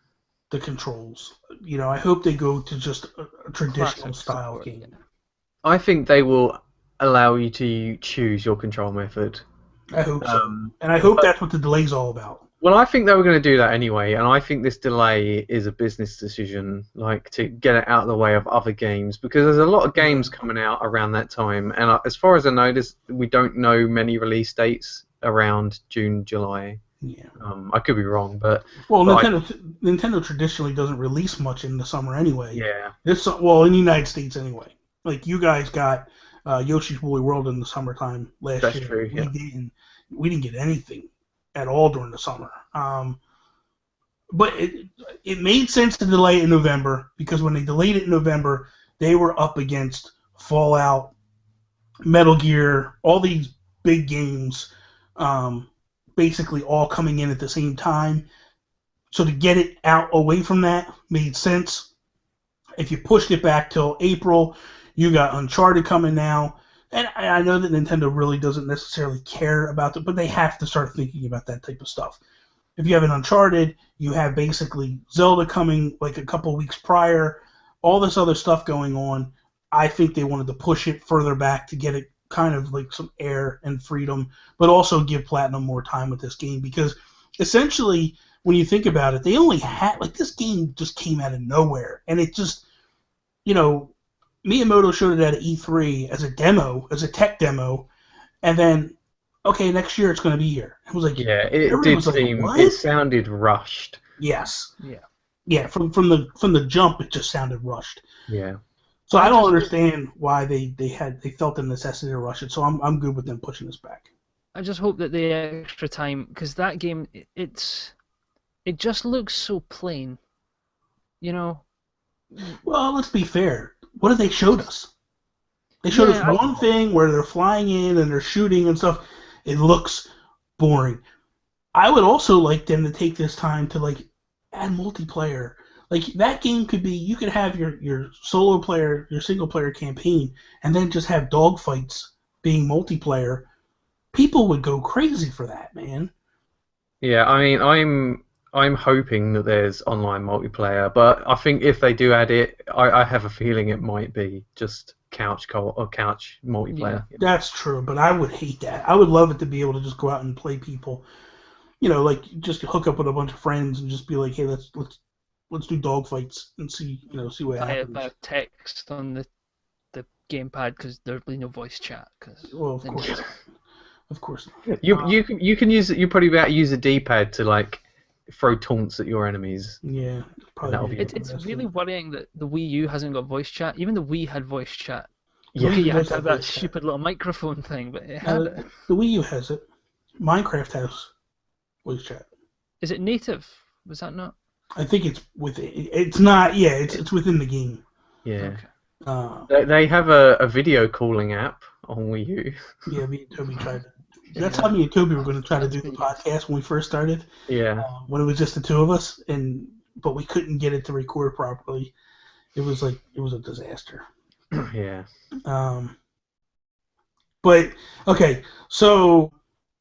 the controls. I hope they go to just a traditional Classic style support. game. I think they will allow you to choose your control method. I hope so, Um, and I hope that's what the delay's all about. Well, I think they were going to do that anyway, and I think this delay is a business decision, like to get it out of the way of other games, because there's a lot of games coming out around that time, and as far as I know, we don't know many release dates around June, July. Yeah. I could be wrong, but Well, but Nintendo traditionally doesn't release much in the summer anyway. yeah, In the United States anyway. Like you guys got Yoshi's Wooly World in the summertime last that's year. true. Yeah. We didn't get anything at all during the summer. But it made sense to delay it in November because when they delayed it in November, they were up against Fallout, Metal Gear, all these big games, basically all coming in at the same time. So to get it out away from that made sense. If you pushed it back till April, you got Uncharted coming now. And I know that Nintendo really doesn't necessarily care about it, but they have to start thinking about that type of stuff. if you have an Uncharted, you have basically Zelda coming like a couple weeks prior, all this other stuff going on. I think they wanted to push it further back to get it kind of like some air and freedom, but also give Platinum more time with this game because essentially, when you think about it, they only had like this game just came out of nowhere, and it just, you know, Miyamoto showed it at E3 as a demo, as a tech demo, and then okay, next year it's going to be here. It was like Yeah, it everybody did was like, seem. what? It sounded rushed. Yes. Yeah. Yeah, from the jump, it just sounded rushed. Yeah. So I don't understand why they felt the necessity to rush it. So I'm good with them pushing this back. I just hope that the extra time, because that game, it just looks so plain, you know. Well, let's be fair. What have they showed us? They showed us one thing where they're flying in and they're shooting and stuff. It looks boring. I would also like them to take this time to like add multiplayer. Like that game could be, you could have your solo player, your single player campaign, and then just have dogfights being multiplayer. People would go crazy for that, man. Yeah, I mean, I'm hoping that there's online multiplayer, but I think if they do add it, I have a feeling it might be just couch multiplayer. Yeah. That's true, but I would hate that. I would love it to be able to just go out and play people. You know, like just hook up with a bunch of friends and just be like, hey, let's do dogfights and see what happens. By text on the gamepad because there'll be no voice chat. Well, of course, of course. You can use it. You probably about use a D-pad to like throw taunts at your enemies. Yeah, probably. It's really worrying that the Wii U hasn't got voice chat. Even the Wii had voice chat. Yeah, you had to have that stupid little microphone thing, but it had it. The Wii U has it. Minecraft has voice chat. Is it native? Was that not? I think it's within. It's not. Yeah, it's within the game. Yeah. Okay. They have a video calling app on Wii U. Yeah, me and Toby tried. That's how me and Toby were going to try to do the podcast when we first started. Yeah. When it was just the two of us, but we couldn't get it to record properly. It was a disaster. Yeah. But okay, so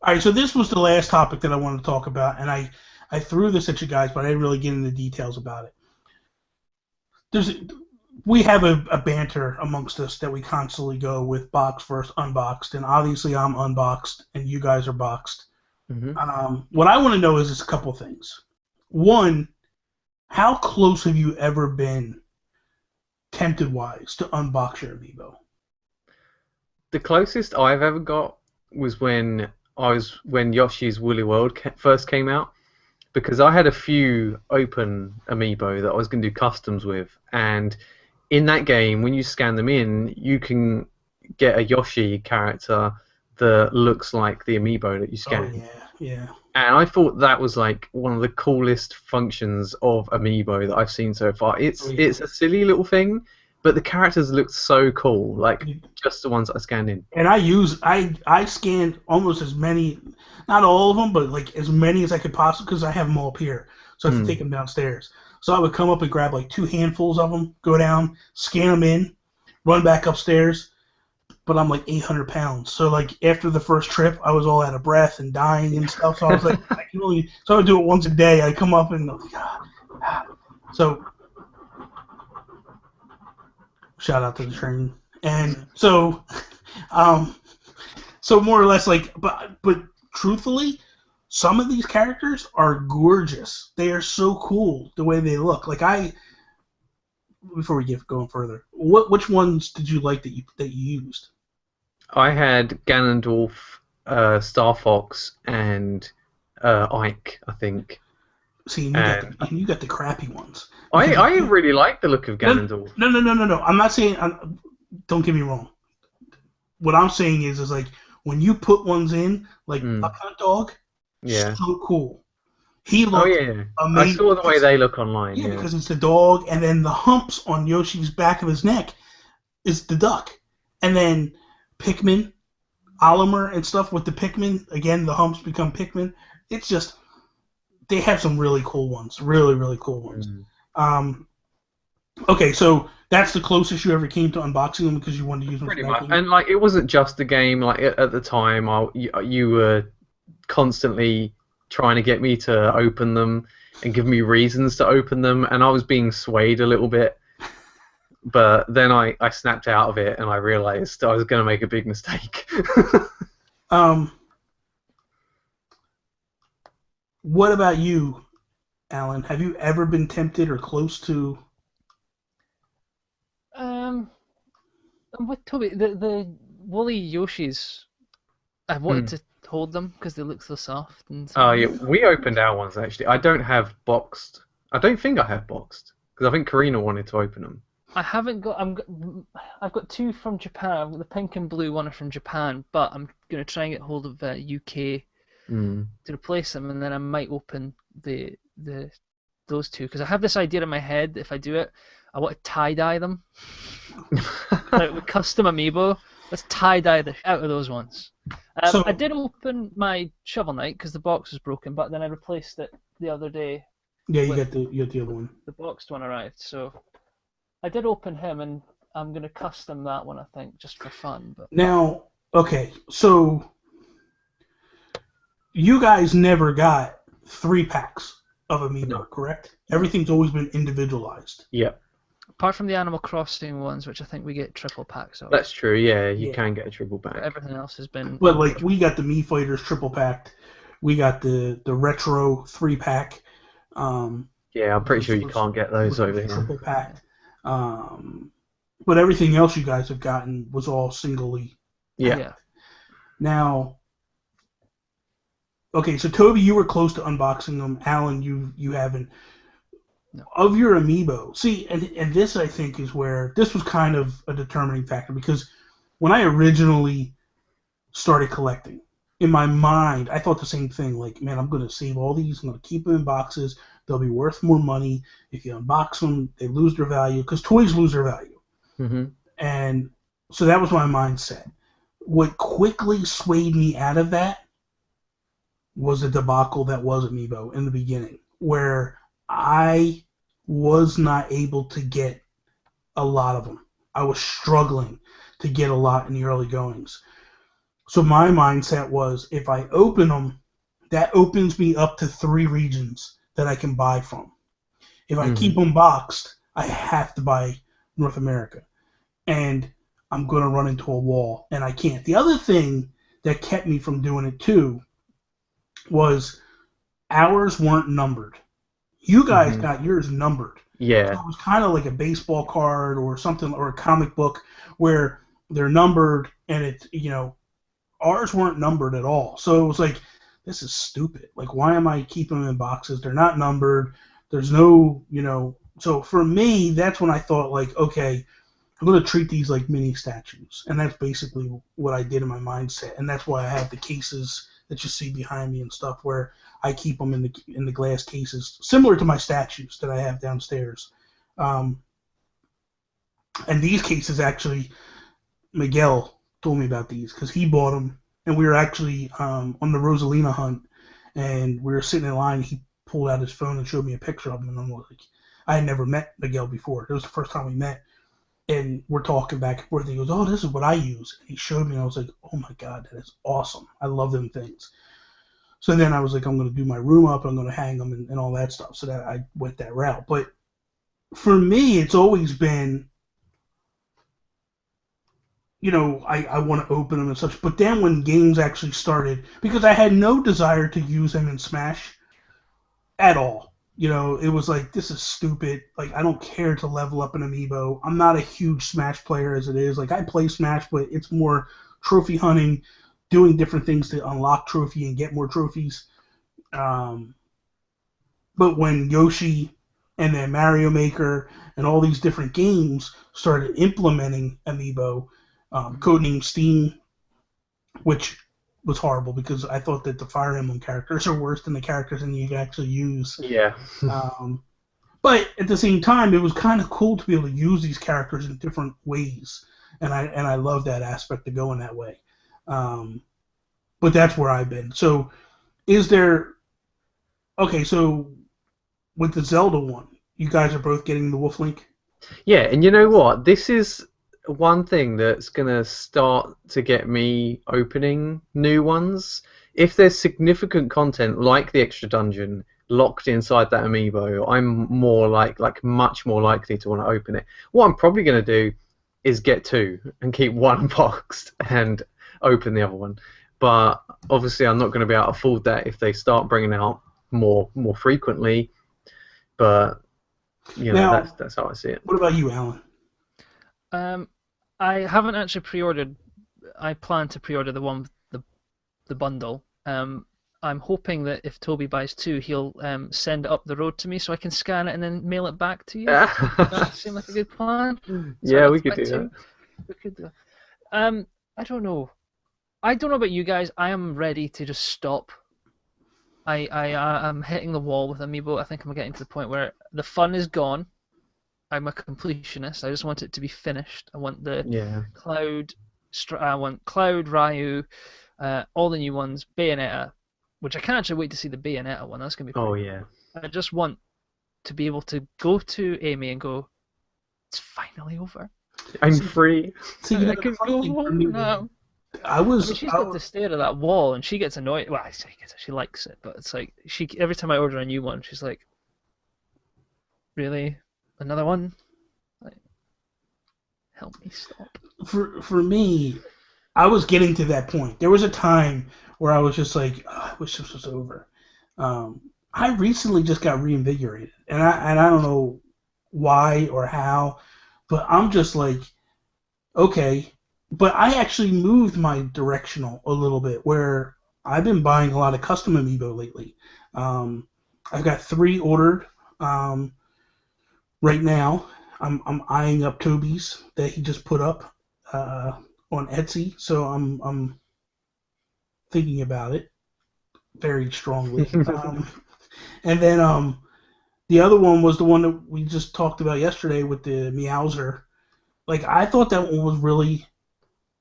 all right, so this was the last topic that I wanted to talk about, and I threw this at you guys, but I didn't really get into details about it. We have a banter amongst us that we constantly go with box versus unboxed, and obviously I'm unboxed and you guys are boxed. Mm-hmm. What I want to know is just a couple things. One, how close have you ever been, tempted-wise, to unbox your Amiibo? The closest I've ever got was when Yoshis Wooly World first came out, because I had a few open Amiibo that I was going to do customs with, and in that game, when you scan them in, you can get a Yoshi character that looks like the Amiibo that you scan. Oh, yeah, yeah. And I thought that was like one of the coolest functions of Amiibo that I've seen so far. It's a silly little thing, but the characters look so cool, like just the ones that I scanned in. And I scanned almost as many, not all of them, but like as many as I could possibly, because I have them all up here, so I have to take them downstairs. So I would come up and grab like 2 handfuls of them, go down, scan them in, run back upstairs. But I'm like 800 pounds, so like after the first trip, I was all out of breath and dying and stuff. So I was like, so I would do it once a day. I come up and so shout out to the train. And so, so more or less like, but truthfully, some of these characters are gorgeous. They are so cool the way they look. Like before we get going further, which ones did you like that you used? I had Ganondorf, Star Fox, and Ike, I think. See, you got the crappy ones. I really like the look of Ganondorf. No. I'm not saying. Don't get me wrong. What I'm saying is like when you put ones in, like Duck Hunt Dog, so cool. He looks amazing. I saw the way they look online. Yeah, because it's the dog, and then the humps on Yoshi's back of his neck is the duck. And then Pikmin, Olimer and stuff with the Pikmin, again, the humps become Pikmin. It's just, they have some really cool ones. Really, really cool ones. Okay, so that's the closest you ever came to unboxing them because you wanted to use them pretty much. And like, it wasn't just the game. Like at the time, you were constantly trying to get me to open them and give me reasons to open them, and I was being swayed a little bit. But then I snapped out of it, and I realized I was going to make a big mistake. What about you, Allan? Have you ever been tempted or close to? I'm with Toby. The woolly Yoshis, I wanted to hold them because they look so soft. Oh yeah, we opened our ones actually. I don't have boxed. I don't think I have boxed because I think Karina wanted to open them. I haven't got. I've got 2 from Japan. The pink and blue one are from Japan, but I'm gonna try and get hold of UK to replace them, and then I might open those 2 because I have this idea in my head. If I do it, I want to tie dye them, like with custom Amiibo. Let's tie dye the out of those ones. So, I did open my Shovel Knight because the box was broken, but then I replaced it the other day. Yeah, you got the other one. The boxed one arrived, so I did open him, and I'm gonna custom that one, I think, just for fun. But now, okay, so you guys never got 3 packs of Amiibo, correct? Everything's always been individualized. Yeah. apart from the Animal Crossing ones, which I think we get triple packs of. That's true, yeah, you can get a triple pack. But everything else has been... But, like, we got the Mii Fighters triple packed. We got the Retro 3-pack. Yeah, I'm pretty sure you can't get those over here. Triple packed. But everything else you guys have gotten was all singly. Yeah. Now, okay, so Toby, you were close to unboxing them. Allan, you haven't. No. Of your Amiibo, see, and this I think is where this was kind of a determining factor, because when I originally started collecting, in my mind, I thought the same thing. Like, man, I'm going to save all these. I'm going to keep them in boxes. They'll be worth more money. If you unbox them, they lose their value, because toys lose their value. Mm-hmm. And so that was my mindset. What quickly swayed me out of that was the debacle that was Amiibo in the beginning, where I was not able to get a lot of them. I was struggling to get a lot in the early goings. So my mindset was, if I open them, that opens me up to 3 regions that I can buy from. If I keep them boxed, I have to buy North America. And I'm going to run into a wall, and I can't. The other thing that kept me from doing it, too, was ours weren't numbered. You guys got yours numbered. Yeah. So it was kind of like a baseball card or something, or a comic book where they're numbered, and it's, ours weren't numbered at all. So it was like, this is stupid. Like, why am I keeping them in boxes? They're not numbered. There's no, So for me, that's when I thought, like, okay, I'm going to treat these like mini statues. And that's basically what I did in my mindset. And that's why I have the cases that you see behind me and stuff, where I keep them in the glass cases, similar to my statues that I have downstairs. And these cases, actually, Miguel told me about these because he bought them, and we were actually on the Rosalina hunt, and we were sitting in line. He pulled out his phone and showed me a picture of them, and I'm like, I had never met Miguel before. It was the first time we met, and we're talking back and forth. And he goes, "Oh, this is what I use." And he showed me, and I was like, "Oh my God, that is awesome! I love them things." So then I was like, I'm going to do my room up, I'm going to hang them and all that stuff. So that I went that route. But for me, it's always been, I want to open them and such. But then when games actually started, because I had no desire to use them in Smash at all. It was like, this is stupid. Like, I don't care to level up an Amiibo. I'm not a huge Smash player as it is. Like, I play Smash, but it's more trophy hunting, doing different things to unlock trophy and get more trophies. But when Yoshi and then Mario Maker and all these different games started implementing Amiibo, codename Steam, which was horrible because I thought that the Fire Emblem characters are worse than the characters that you can actually use. Yeah. But at the same time, it was kind of cool to be able to use these characters in different ways, and I love that aspect of going that way. But that's where I've been. So, so with the Zelda one, you guys are both getting the Wolf Link? Yeah, and you know what? This is one thing that's going to start to get me opening new ones, if there's significant content like the extra dungeon locked inside that amiibo, I'm more much more likely to want to open it. What I'm probably going to do is get 2 and keep one boxed and open the other one. But obviously, I'm not going to be able to afford that if they start bringing out more frequently. But Now, that's how I see it. What about you, Alan? I haven't actually pre-ordered. I plan to pre-order the one with the bundle. I'm hoping that if Toby buys 2, he'll send it up the road to me so I can scan it and then mail it back to you. Does that seem like a good plan? Yeah, we could do that. We could do. I don't know. I don't know about you guys. I am ready to just stop. I'm hitting the wall with Amiibo. I think I'm getting to the point where the fun is gone. I'm a completionist. I just want it to be finished. I want the Cloud. I want Cloud, Ryu, all the new ones, Bayonetta, which I can't actually wait to see the Bayonetta one. That's gonna be. Oh yeah. I just want to be able to go to Amy and go, it's finally over. I'm free. I can go home now. She's got to stare at that wall, and she gets annoyed. Well, I guess she likes it, but it's like every time I order a new one, she's like, "Really, another one? Like, help me stop." For me, I was getting to that point. There was a time where I was just like, I wish this was over. I recently just got reinvigorated, and I don't know why or how, but I'm just like, okay. But I actually moved my directional a little bit, where I've been buying a lot of custom Amiibo lately. I've got 3 ordered right now. I'm eyeing up Toby's that he just put up on Etsy, so I'm thinking about it very strongly. And then the other one was the one that we just talked about yesterday with the Meowser. Like, I thought that one was really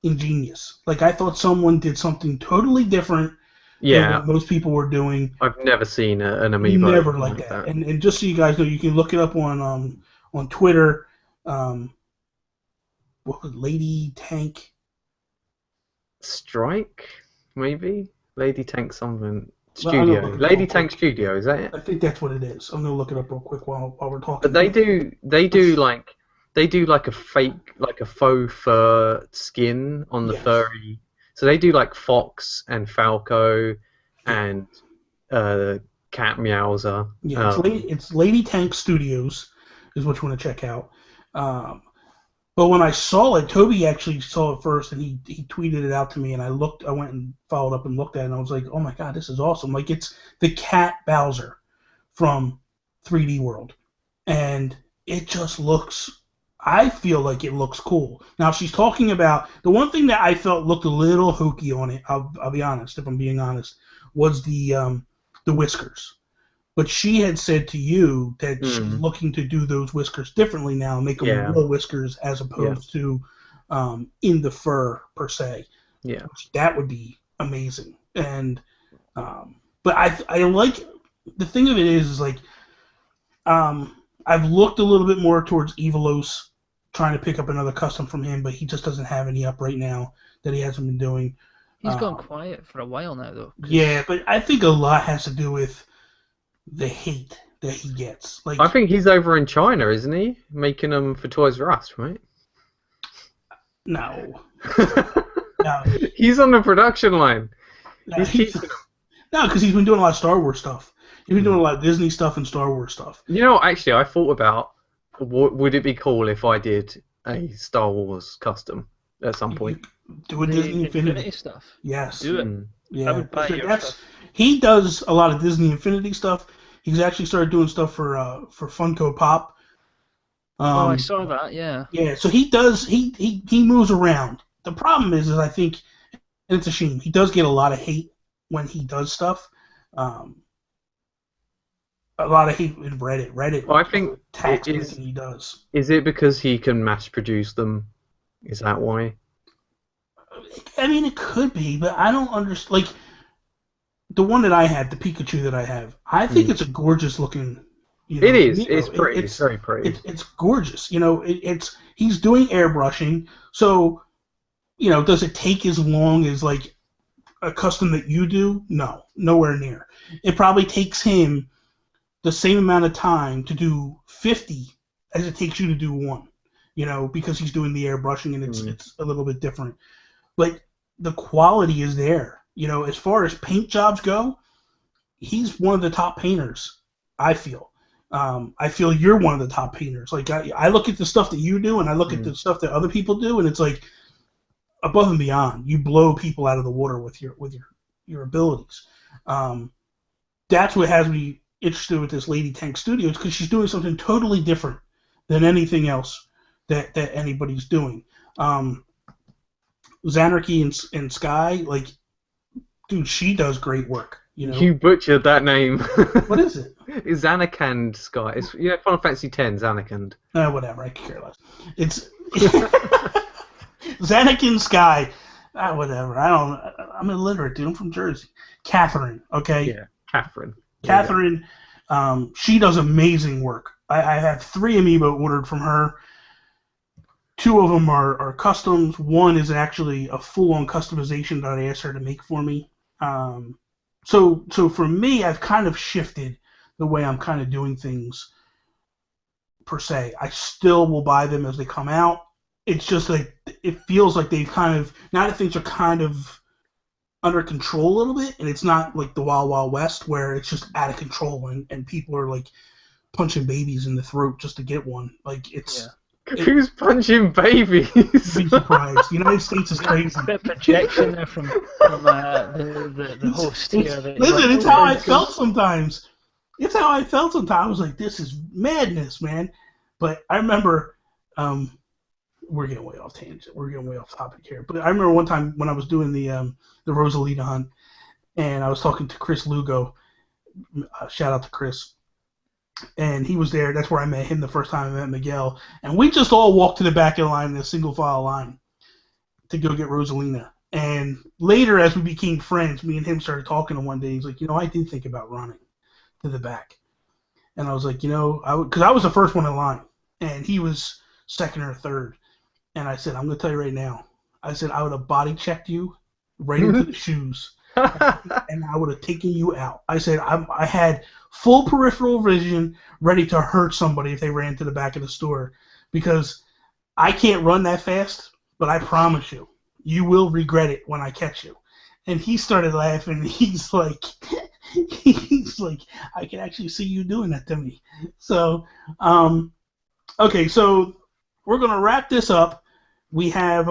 ingenious. Like, I thought someone did something totally different than what most people were doing. I've never seen an Amiibo. Never like that. And just so you guys know, you can look it up on Twitter. What was Lady Tank? Strike, maybe? Lady Tank something. Studio. Lady Tank Studio, is that it? I think that's what it is. I'm gonna look it up real quick while we're talking. But they do like a fake, like a faux fur skin on the furry. So they do like Fox and Falco and Cat Meowser. Yeah, it's Lady Tank Studios is what you want to check out. But when I saw it, Toby actually saw it first, and he tweeted it out to me, and I went and followed up and looked at it, and I was like, oh my god, this is awesome. Like, it's the Cat Bowser from 3D World. And it just looks, I feel like it looks cool. Now, she's talking about, the one thing that I felt looked a little hokey on it, I'll be honest, if I'm being honest, was the whiskers. But she had said to you that she's looking to do those whiskers differently now and make them real whiskers as opposed to in the fur, per se. Yeah. That would be amazing. And but I like, the thing of it is like, I've looked a little bit more towards Evilos, trying to pick up another custom from him, but he just doesn't have any up right now that he hasn't been doing. He's gone quiet for a while now, though. Yeah, but I think a lot has to do with the hate that he gets. Like, I think he's over in China, isn't he? Making them for Toys R Us, right? No. No. He's on the production line. No, because he's been doing a lot of Star Wars stuff. He's been doing a lot of Disney stuff and Star Wars stuff. You know, actually, I thought about, would it be cool if I did a Star Wars custom at some point? Do a Disney Infinity stuff. Yes. Do it. Yeah. I would buy your stuff. He does a lot of Disney Infinity stuff. He's actually started doing stuff for Funko Pop. I saw that. Yeah. Yeah. So he does. He moves around. The problem is I think, and it's a shame, he does get a lot of hate when he does stuff. A lot of hate in Reddit. Well, I think attacks everything he does. Is it because he can mass produce them? Is that why? I mean, it could be, but I don't understand. Like, the one that I have, the Pikachu that I have, I think it's a gorgeous looking. It is. It's pretty. It's very pretty. It's gorgeous. You know, he's doing airbrushing. So, you know, does it take as long as like a custom that you do, no, nowhere near. It probably takes him the same amount of time to do 50 as it takes you to do one. Because he's doing the airbrushing and it's a little bit different. But the quality is there. As far as paint jobs go, he's one of the top painters, I feel. I feel you're one of the top painters. Like I look at the stuff that you do and I look at the stuff that other people do, and it's like above and beyond. You blow people out of the water with your abilities. That's what has me interested with this Lady Tank Studios, because she's doing something totally different than anything else that anybody's doing. Xanarchy and Sky, like, dude, she does great work. You butchered that name. What is it? It's Xanarkand Sky. It's Final Fantasy X, Xanarkand. Whatever, I could care less. It's Xanarkand Sky. Whatever. I'm illiterate, dude. I'm from Jersey. Catherine, okay? Yeah, Catherine. Catherine, she does amazing work. I have 3 amiibo ordered from her. 2 of them are customs. 1 is actually a full-on customization that I asked her to make for me. So for me, I've kind of shifted the way I'm kind of doing things, per se. I still will buy them as they come out. It's just like, it feels like they've kind of, now that things are kind of under control a little bit, and it's not like the Wild Wild West where it's just out of control and people are like punching babies in the throat just to get one. Like, it's... Yeah. Who's punching babies? Be surprised. The United States is crazy. A bit of projection there from the host here. Listen, it's how I felt sometimes. It's how I felt sometimes. I was like, this is madness, man. But I remember, we're getting way off tangent. We're getting way off topic here. But I remember one time when I was doing the Rosalita hunt, and I was talking to Chris Lugo. Shout out to Chris. And he was there. That's where I met him the first time I met Miguel. And we just all walked to the back of the line in a single file line to go get Rosalina. And later, as we became friends, me and him started talking. And one day, he's like, I did think about running to the back. And I was like, because I was the first one in line. And he was second or third. And I said, I'm going to tell you right now. I said, I would have body checked you right into the shoes. And I would have taken you out. I said, I had full peripheral vision ready to hurt somebody if they ran to the back of the store, because I can't run that fast, but I promise you, you will regret it when I catch you. And he started laughing. He's like, I can actually see you doing that to me. So, okay, so we're gonna wrap this up. We have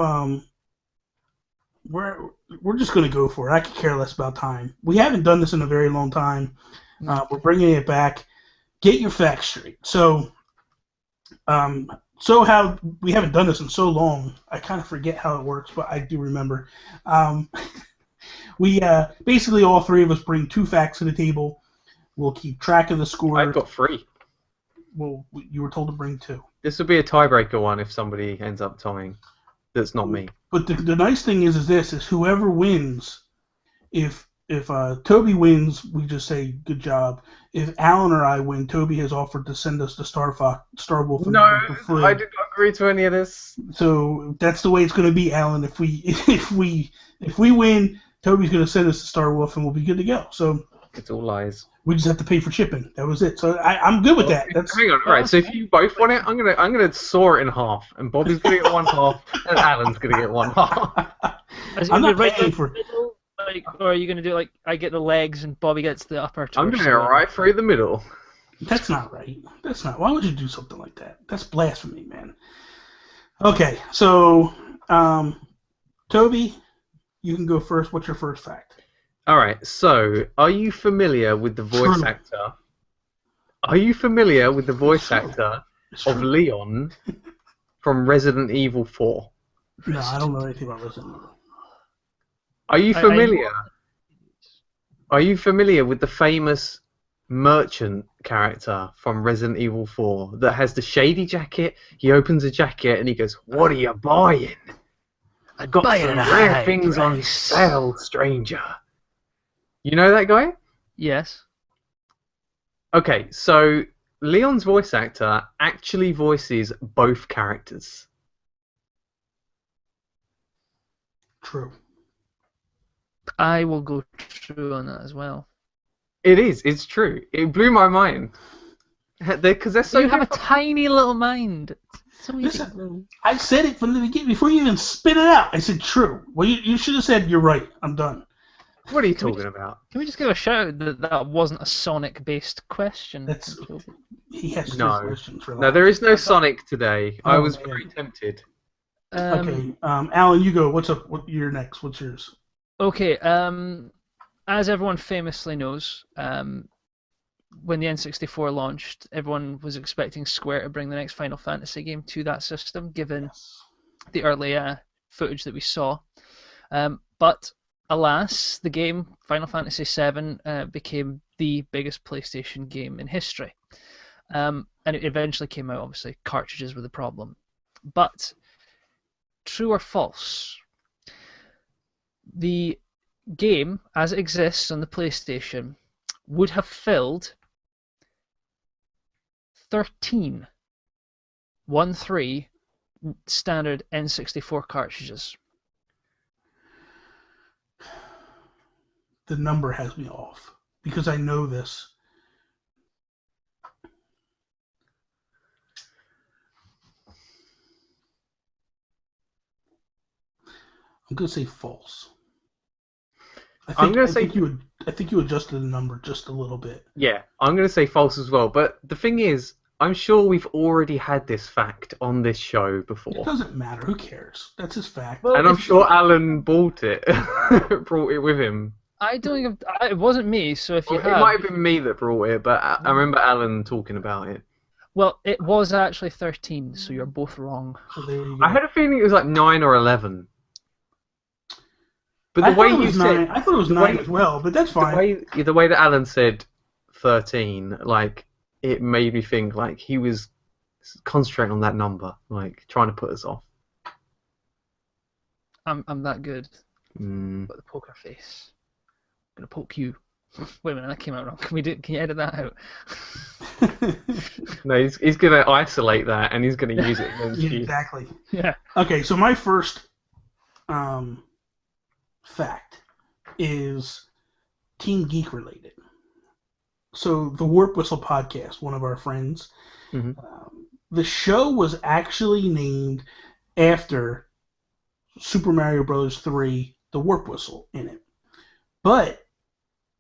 we're just going to go for it. I could care less about time. We haven't done this in a very long time. We're bringing it back. Get your facts straight. So how we haven't done this in so long, I kind of forget how it works, but I do remember. We basically, all 3 of us bring 2 facts to the table. We'll keep track of the score. I've got 3. Well, you were told to bring 2. This would be a tiebreaker one if somebody ends up tying. That's not me. But the nice thing is whoever wins, if Toby wins, we just say good job. If Allan or I win, Toby has offered to send us the Star Wolf for free. I did not agree to any of this. So that's the way it's going to be, Allan. If we win, Toby's going to send us the Star Wolf, and we'll be good to go. So it's all lies. We just have to pay for shipping. That was it. So I'm good with that. Hang on, right? So if you both want it, I'm gonna saw it in half, and Bobby's gonna get one half, and Alan's gonna get one half. I'm not paying for. Or are you gonna do like I get the legs and Bobby gets the upper torso? I'm gonna go right through the middle. That's not right. That's not. Why would you do something like that? That's blasphemy, man. Okay, so Toby, you can go first. What's your first fact? Alright, so, are you familiar with the voice actor? Are you familiar with the voice actor of Leon from Resident Evil 4? No, I don't know anything about Resident Evil. Are you familiar? Are you familiar with the famous merchant character from Resident Evil 4 that has the shady jacket? He opens a jacket and he goes, "What are you buying?" "I got some rare things on sale, stranger." You know that guy? Yes. Okay, so Leon's voice actor actually voices both characters. True. I will go true on that as well. It is. It's true. It blew my mind. Because they're so You have a different. tiny little mind. It's so easy. Listen, I said it from the beginning before you even spit it out. I said true. Well, you should have said you're right. I'm done. What are you talking about? Can we just give a shout out that that wasn't a Sonic-based question? He has No. three questions for that. No, there is no Sonic today. I was man. very tempted. Okay, Allan, you go. What's up? You're next. What's yours? Okay. As everyone famously knows, when the N64 launched, everyone was expecting Square to bring the next Final Fantasy game to that system, given the early footage that we saw. But alas, the game Final Fantasy VII became the biggest PlayStation game in history. And it eventually came out, obviously, cartridges were the problem. But, true or false, the game, as it exists on the PlayStation, would have filled 13 standard N64 cartridges. The number has me off because I know this. I'm gonna say false. I think you adjusted the number just a little bit. Yeah, I'm going to say false as well. But the thing is, I'm sure we've already had this fact on this show before. It doesn't matter. Who cares? That's his fact. And I'm sure Allan brought it with him. I don't think it wasn't me, so if you It might have been me that brought it, but I remember Allan talking about it. Well, it was actually 13, so you're both wrong. So there you go. I had a feeling it was like 9 or 11. But the way you said, I thought it was 9 as well, but that's fine. The way that Allan said 13, like, it made me think like he was concentrating on that number, like trying to put us off. I'm that good. Mm. Got the poker face. I'm gonna poke you. Wait a minute, that came out wrong. Can you edit that out? No, he's gonna isolate that and he's gonna use it against you. Exactly. Yeah. Okay, so my first fact is Team Geek related. So the Warp Whistle podcast, one of our friends, the show was actually named after Super Mario Bros. 3, the Warp Whistle in it. But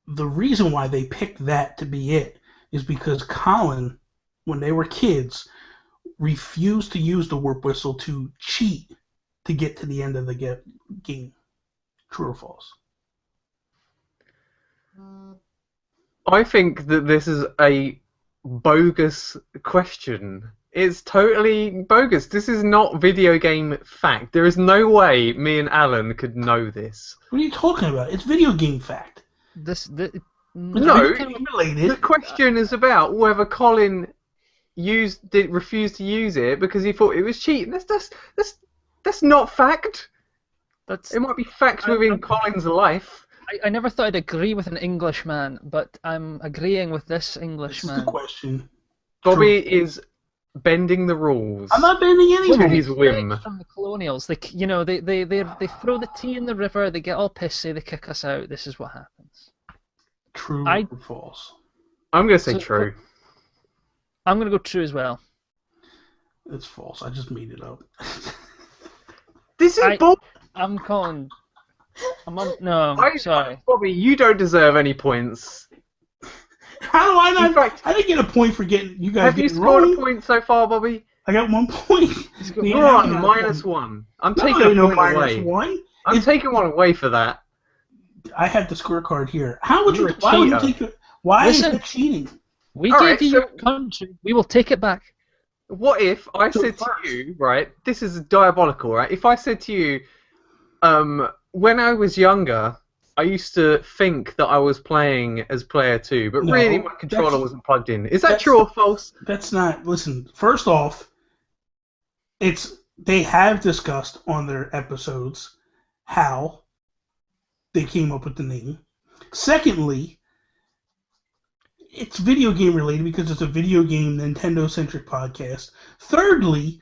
the reason why they picked that to be it is because Colin, when they were kids, refused to use the Warp Whistle to cheat to get to the end of the game. True or false? I think that this is a bogus question. It's totally bogus. This is not video game fact. There is no way me and Allan could know this. What are you talking about? It's video game fact. No, the question is about whether Colin refused to use it because he thought it was cheating. That's not fact. It might be fact within Colin's life. I never thought I'd agree with an Englishman, but I'm agreeing with this Englishman. That's the question. Bobby is bending the rules. I'm not bending any to rules. his whim. From the colonials, they throw the tea in the river, they get all pissy, they kick us out. This is what happens. True or false? I'm going to say true. I'm going to go true as well. It's false. I just made it up. This is bull. I'm calling. Sorry. Bobby, you don't deserve any points. How do I not? In fact, I didn't get a point for getting you guys. Have you scored a point so far, Bobby? I got 1 point. You're on -1. I'm taking a point away. -1. I'm taking one away for that. I have the scorecard here. How would You're you? a Why would you cheater. take it? Why Listen, is it cheating? We All gave right, you so- your country. We will take it back. What if I said to you, right? This is diabolical, right? If I said to you, when I was younger, I used to think that I was playing as player 2, but really my controller wasn't plugged in. Is that true or false? That's not. Listen, first off, they have discussed on their episodes how they came up with the name. Secondly, it's video game related because it's a video game Nintendo-centric podcast. Thirdly,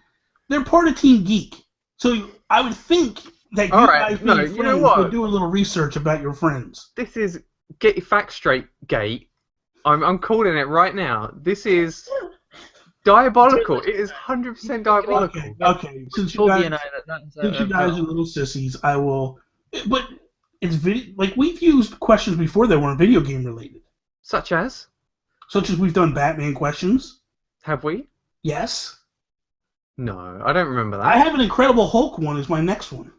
they're part of Team Geek. So I would think that All you right, guys no, being you know friends what? would do a little research about your friends. This is Get Your Facts Straight Gate. I'm calling it right now. This is diabolical. It is 100% diabolical. Okay. Since you Toby guys, and I, that's since you guys are little sissies, I will. But it's video. Like we've used questions before that weren't video game related, Such as? such as we've done Batman questions. Have we? Yes. No, I don't remember that. I have an Incredible Hulk one as my next one.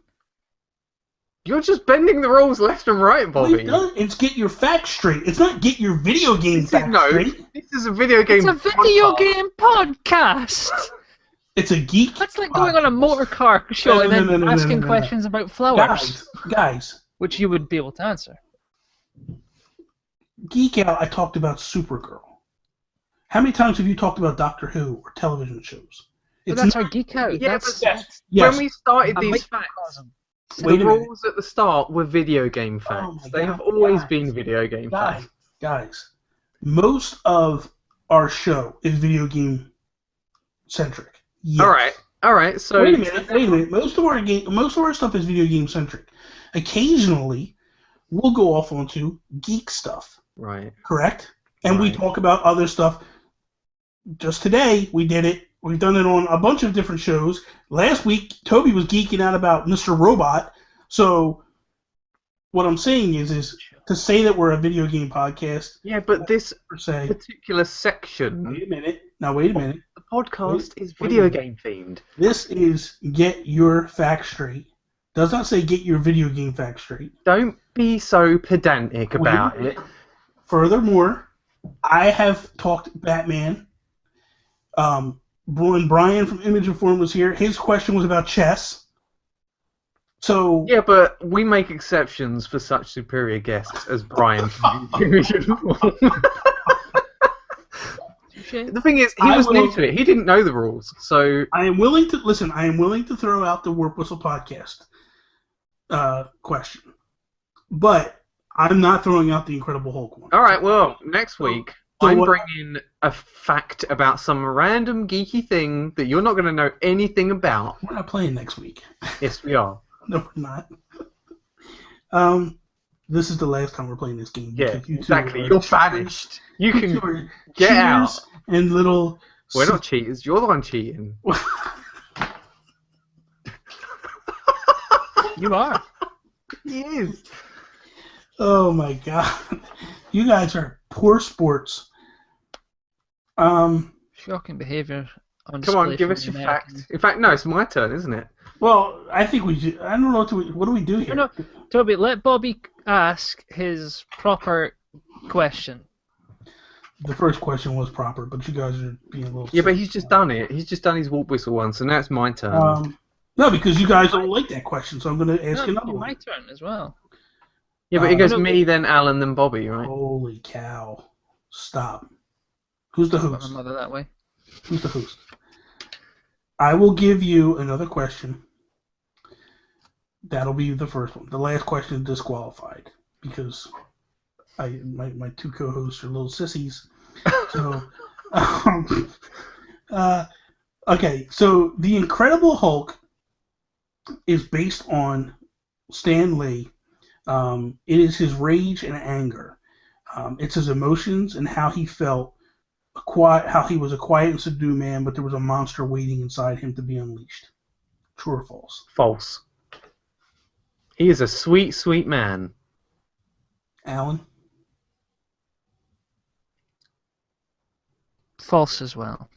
You're just bending the rules left and right, Bobby. We've done it's get your facts straight. It's not get your video game facts straight. This is a video game. It's a video podcast. game podcast. It's a geek. That's like going on a motor car show and then asking no. questions about flowers, Guys, which you would be able to answer. Geek Out. I talked about Supergirl. How many times have you talked about Doctor Who or television shows? But that's our Geek Out. Yeah, That's, but yes. when we started a these microcosm. facts, Wait the a minute. rules at the start were video game facts. Oh my They God, have always guys. been video game facts. Guys, most of our show is video game centric. Yes. All right. So Wait a minute. Most of our stuff is video game centric. Occasionally, we'll go off onto geek stuff. Right. Correct? And we Right. talk about other stuff. Just today, we did it. We've done it on a bunch of different shows. Last week, Toby was geeking out about Mr. Robot. So, what I'm saying is to say that we're a video game podcast, Yeah, but this per se. particular section, Wait a minute. Now, wait a minute. the podcast is wait a video minute. game themed. This is Get Your Facts Straight. Does not say Get Your Video Game Facts Straight. Don't be so pedantic about Wait a it. minute. Furthermore, I have talked Batman. When Brian from Image and Form was here, his question was about chess. So Yeah, but we make exceptions for such superior guests as Brian from The thing is, he I was new will- to it. He didn't know the rules, so I am willing to listen. I am willing to throw out the Warp Whistle podcast question, but I'm not throwing out the Incredible Hulk one. all right. Well, next week So I'm what- bringing a fact about some random geeky thing that you're not going to know anything about. We're not playing next week. Yes, we are. No, we're not. This is the last time we're playing this game. Yeah, because you two exactly. are- You're banished. You you two can are get cheaters out. And little. We're not cheaters. You're the one cheating. You are. He is. Oh my god, you guys are poor sports. Shocking behaviour. Come on, give us your fact. In fact, no, it's my turn, isn't it? Well, I think we should. I don't know what do we do here? No, Toby, let Bobby ask his proper question. The first question was proper, but you guys are being a little. Yeah, but silly. he's just done it. He's just done his warp whistle one, so now it's my turn. No, because you guys don't like that question, so I'm going to ask No, another it's one. my turn as well. Yeah, but it goes no, me, then Allan, then Bobby, right? Holy cow! Stop. Who's the Put my host? mother that way. Who's the host? I will give you another question. That'll be the first one. The last question is disqualified because my two co-hosts are little sissies. So, okay. So the Incredible Hulk is based on Stan Lee. It is his rage and anger. It's his emotions and how he felt. How he was a quiet and subdued man, but there was a monster waiting inside him to be unleashed. True or false? False. He is a sweet, sweet man. Allan? False as well.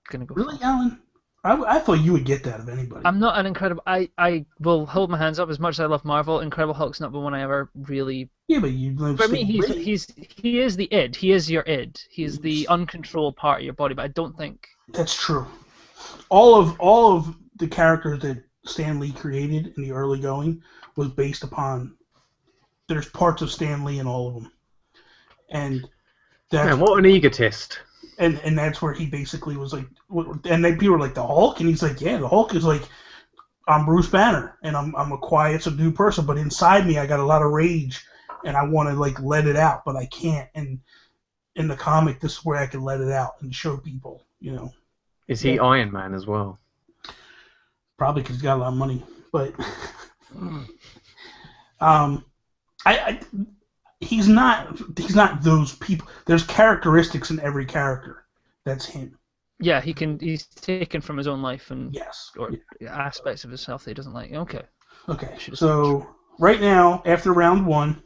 Gonna go. Really, false. Allan? I thought you would get that of anybody. I'm not an incredible. I will hold my hands up. As much as I love Marvel, Incredible Hulk's not the one I ever really. Yeah, but you live. For me, he is the id. He is your id. He's the uncontrolled part of your body. But I don't think. That's true. All of the characters that Stan Lee created in the early going was based upon. There's parts of Stan Lee in all of them, and that's Man, what an egotist. and that's where he basically was like, and then people were like, the Hulk, and he's like, yeah, the Hulk is like, I'm Bruce Banner, and I'm a quiet, subdued person, but inside me I got a lot of rage, and I want to like let it out, but I can't. And in the comic, this is where I can let it out and show people, you know. Is he Iron Man as well? Probably because he's got a lot of money, but I he's not those people. There's characteristics in every character. That's him. Yeah, he's taken from his own life and or aspects of himself that he doesn't like. Okay. Okay. So right now, after round 1,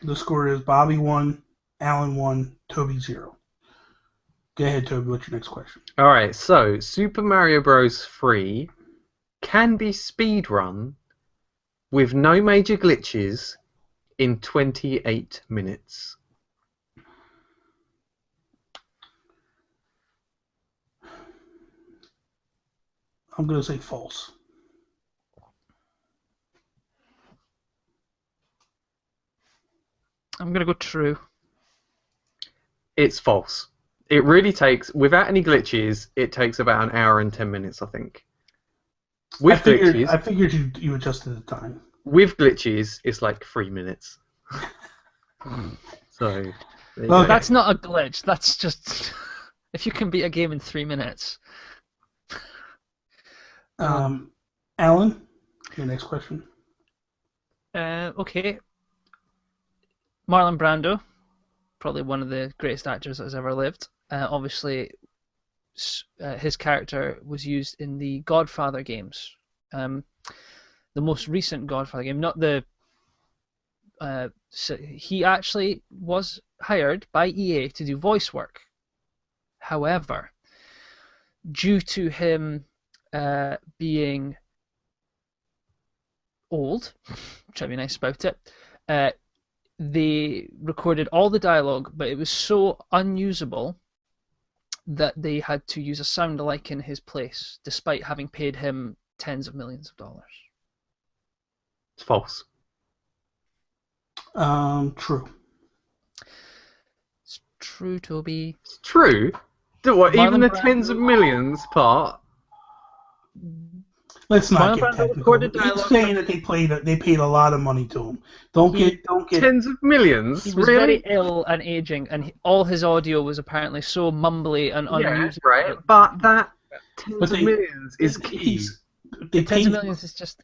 the score is Bobby 1, Allan 1, Toby 0. Go ahead, Toby. What's your next question? All right. So Super Mario Bros. 3 can be speedrun with no major glitches in 28 minutes. I'm going to say false. I'm going to go true. It's false. It really takes, without any glitches, it takes about an hour and 10 minutes, I think. With glitches, I figured you adjusted the time. With glitches, it's like 3 minutes. So, well, that's not a glitch. That's just if you can beat a game in 3 minutes. Allan, your next question. Okay. Marlon Brando, probably one of the greatest actors that has ever lived. Obviously, his character was used in the Godfather games. The most recent Godfather game, not the... so he actually was hired by EA to do voice work. However, due to him being old, try to be nice about it, they recorded all the dialogue, but it was so unusable that they had to use a sound-alike in his place, despite having paid him tens of millions of dollars. It's false. True. It's true, Toby. It's true? What, Marlon even the Brando. tens of millions part? Let's not Marlon get Brando technical. recorded He's dialogue saying that they paid a lot of money to him. Don't get Tens of millions? He was Really? very ill and aging, and all his audio was apparently so mumbly and unusable. Right. But that tens of millions is key. Tens of millions is just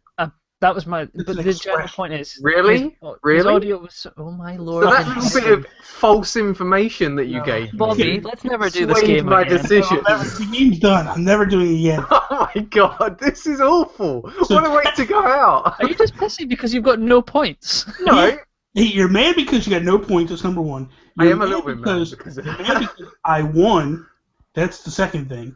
that was my. But the general point is really. His audio was. Oh my lord! So that little bit of false information that you gave me, Bobby, let's never do this swayed game my again. decision. The game's done. I'm never doing it again. Oh my god, this is awful. What a way to go out. Are you just pissy because you've got no points? No. You're mad because you got no points. That's number one. I am a little bit mad because I won. That's the second thing.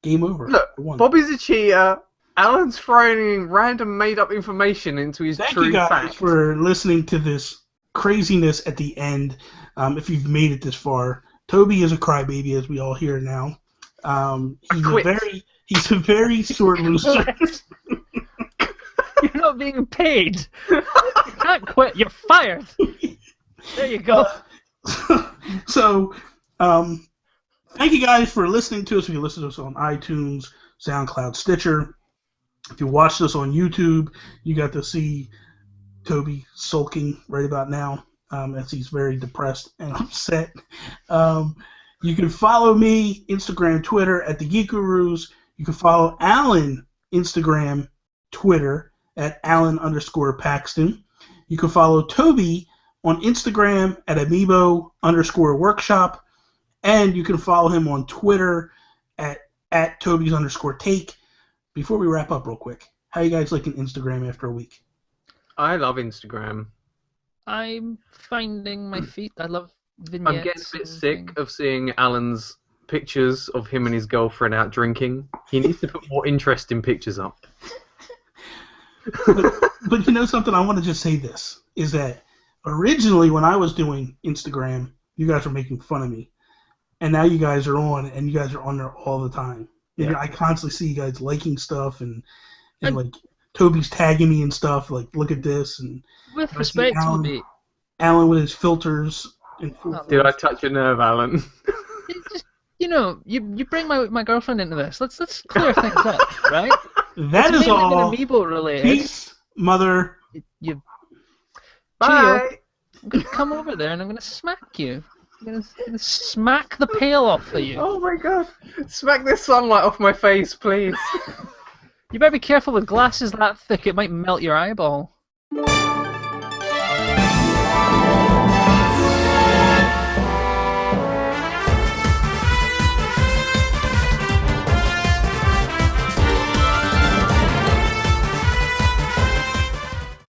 Game over. Look, Bobby's a cheater. Alan's throwing in random made-up information into his Thank true you guys facts. for listening to this craziness at the end. If you've made it this far, Toby is a crybaby, as we all hear now. He's a very sore loser. You're not being paid. You can't quit. You're fired. There you go. So, thank you guys for listening to us. If you listen to us on iTunes, SoundCloud, Stitcher. If you watched us on YouTube, you got to see Toby sulking right about now, as he's very depressed and upset. You can follow me, Instagram, Twitter, at the Geek Gurus. You can follow Allan, Instagram, Twitter, at Allan_Paxton. You can follow Toby on Instagram at Amiibo_workshop. And you can follow him on Twitter at Tobys_take. Before we wrap up real quick, how you guys liking Instagram after a week? I love Instagram. I'm finding my feet. I love vignettes. I'm getting a bit sick of seeing Alan's pictures of him and his girlfriend out drinking. He needs to put more interesting pictures up. But you know something? I want to just say this, is that originally when I was doing Instagram, you guys were making fun of me. And now you guys are on, and you guys are on there all the time. Yeah. I constantly see you guys liking stuff, and like Toby's tagging me and stuff. Like, look at this, and with respect, Toby. Allan with his filters. Did I touch a nerve, Allan? You bring my girlfriend into this. Let's clear things up, right? That is all. Amiibo related. Peace, mother. Bye. I'm gonna come over there and I'm gonna smack you. I'm gonna smack the pail off for you. Oh my god. Smack this sunlight off my face, please. You better be careful with glasses that thick; it might melt your eyeball.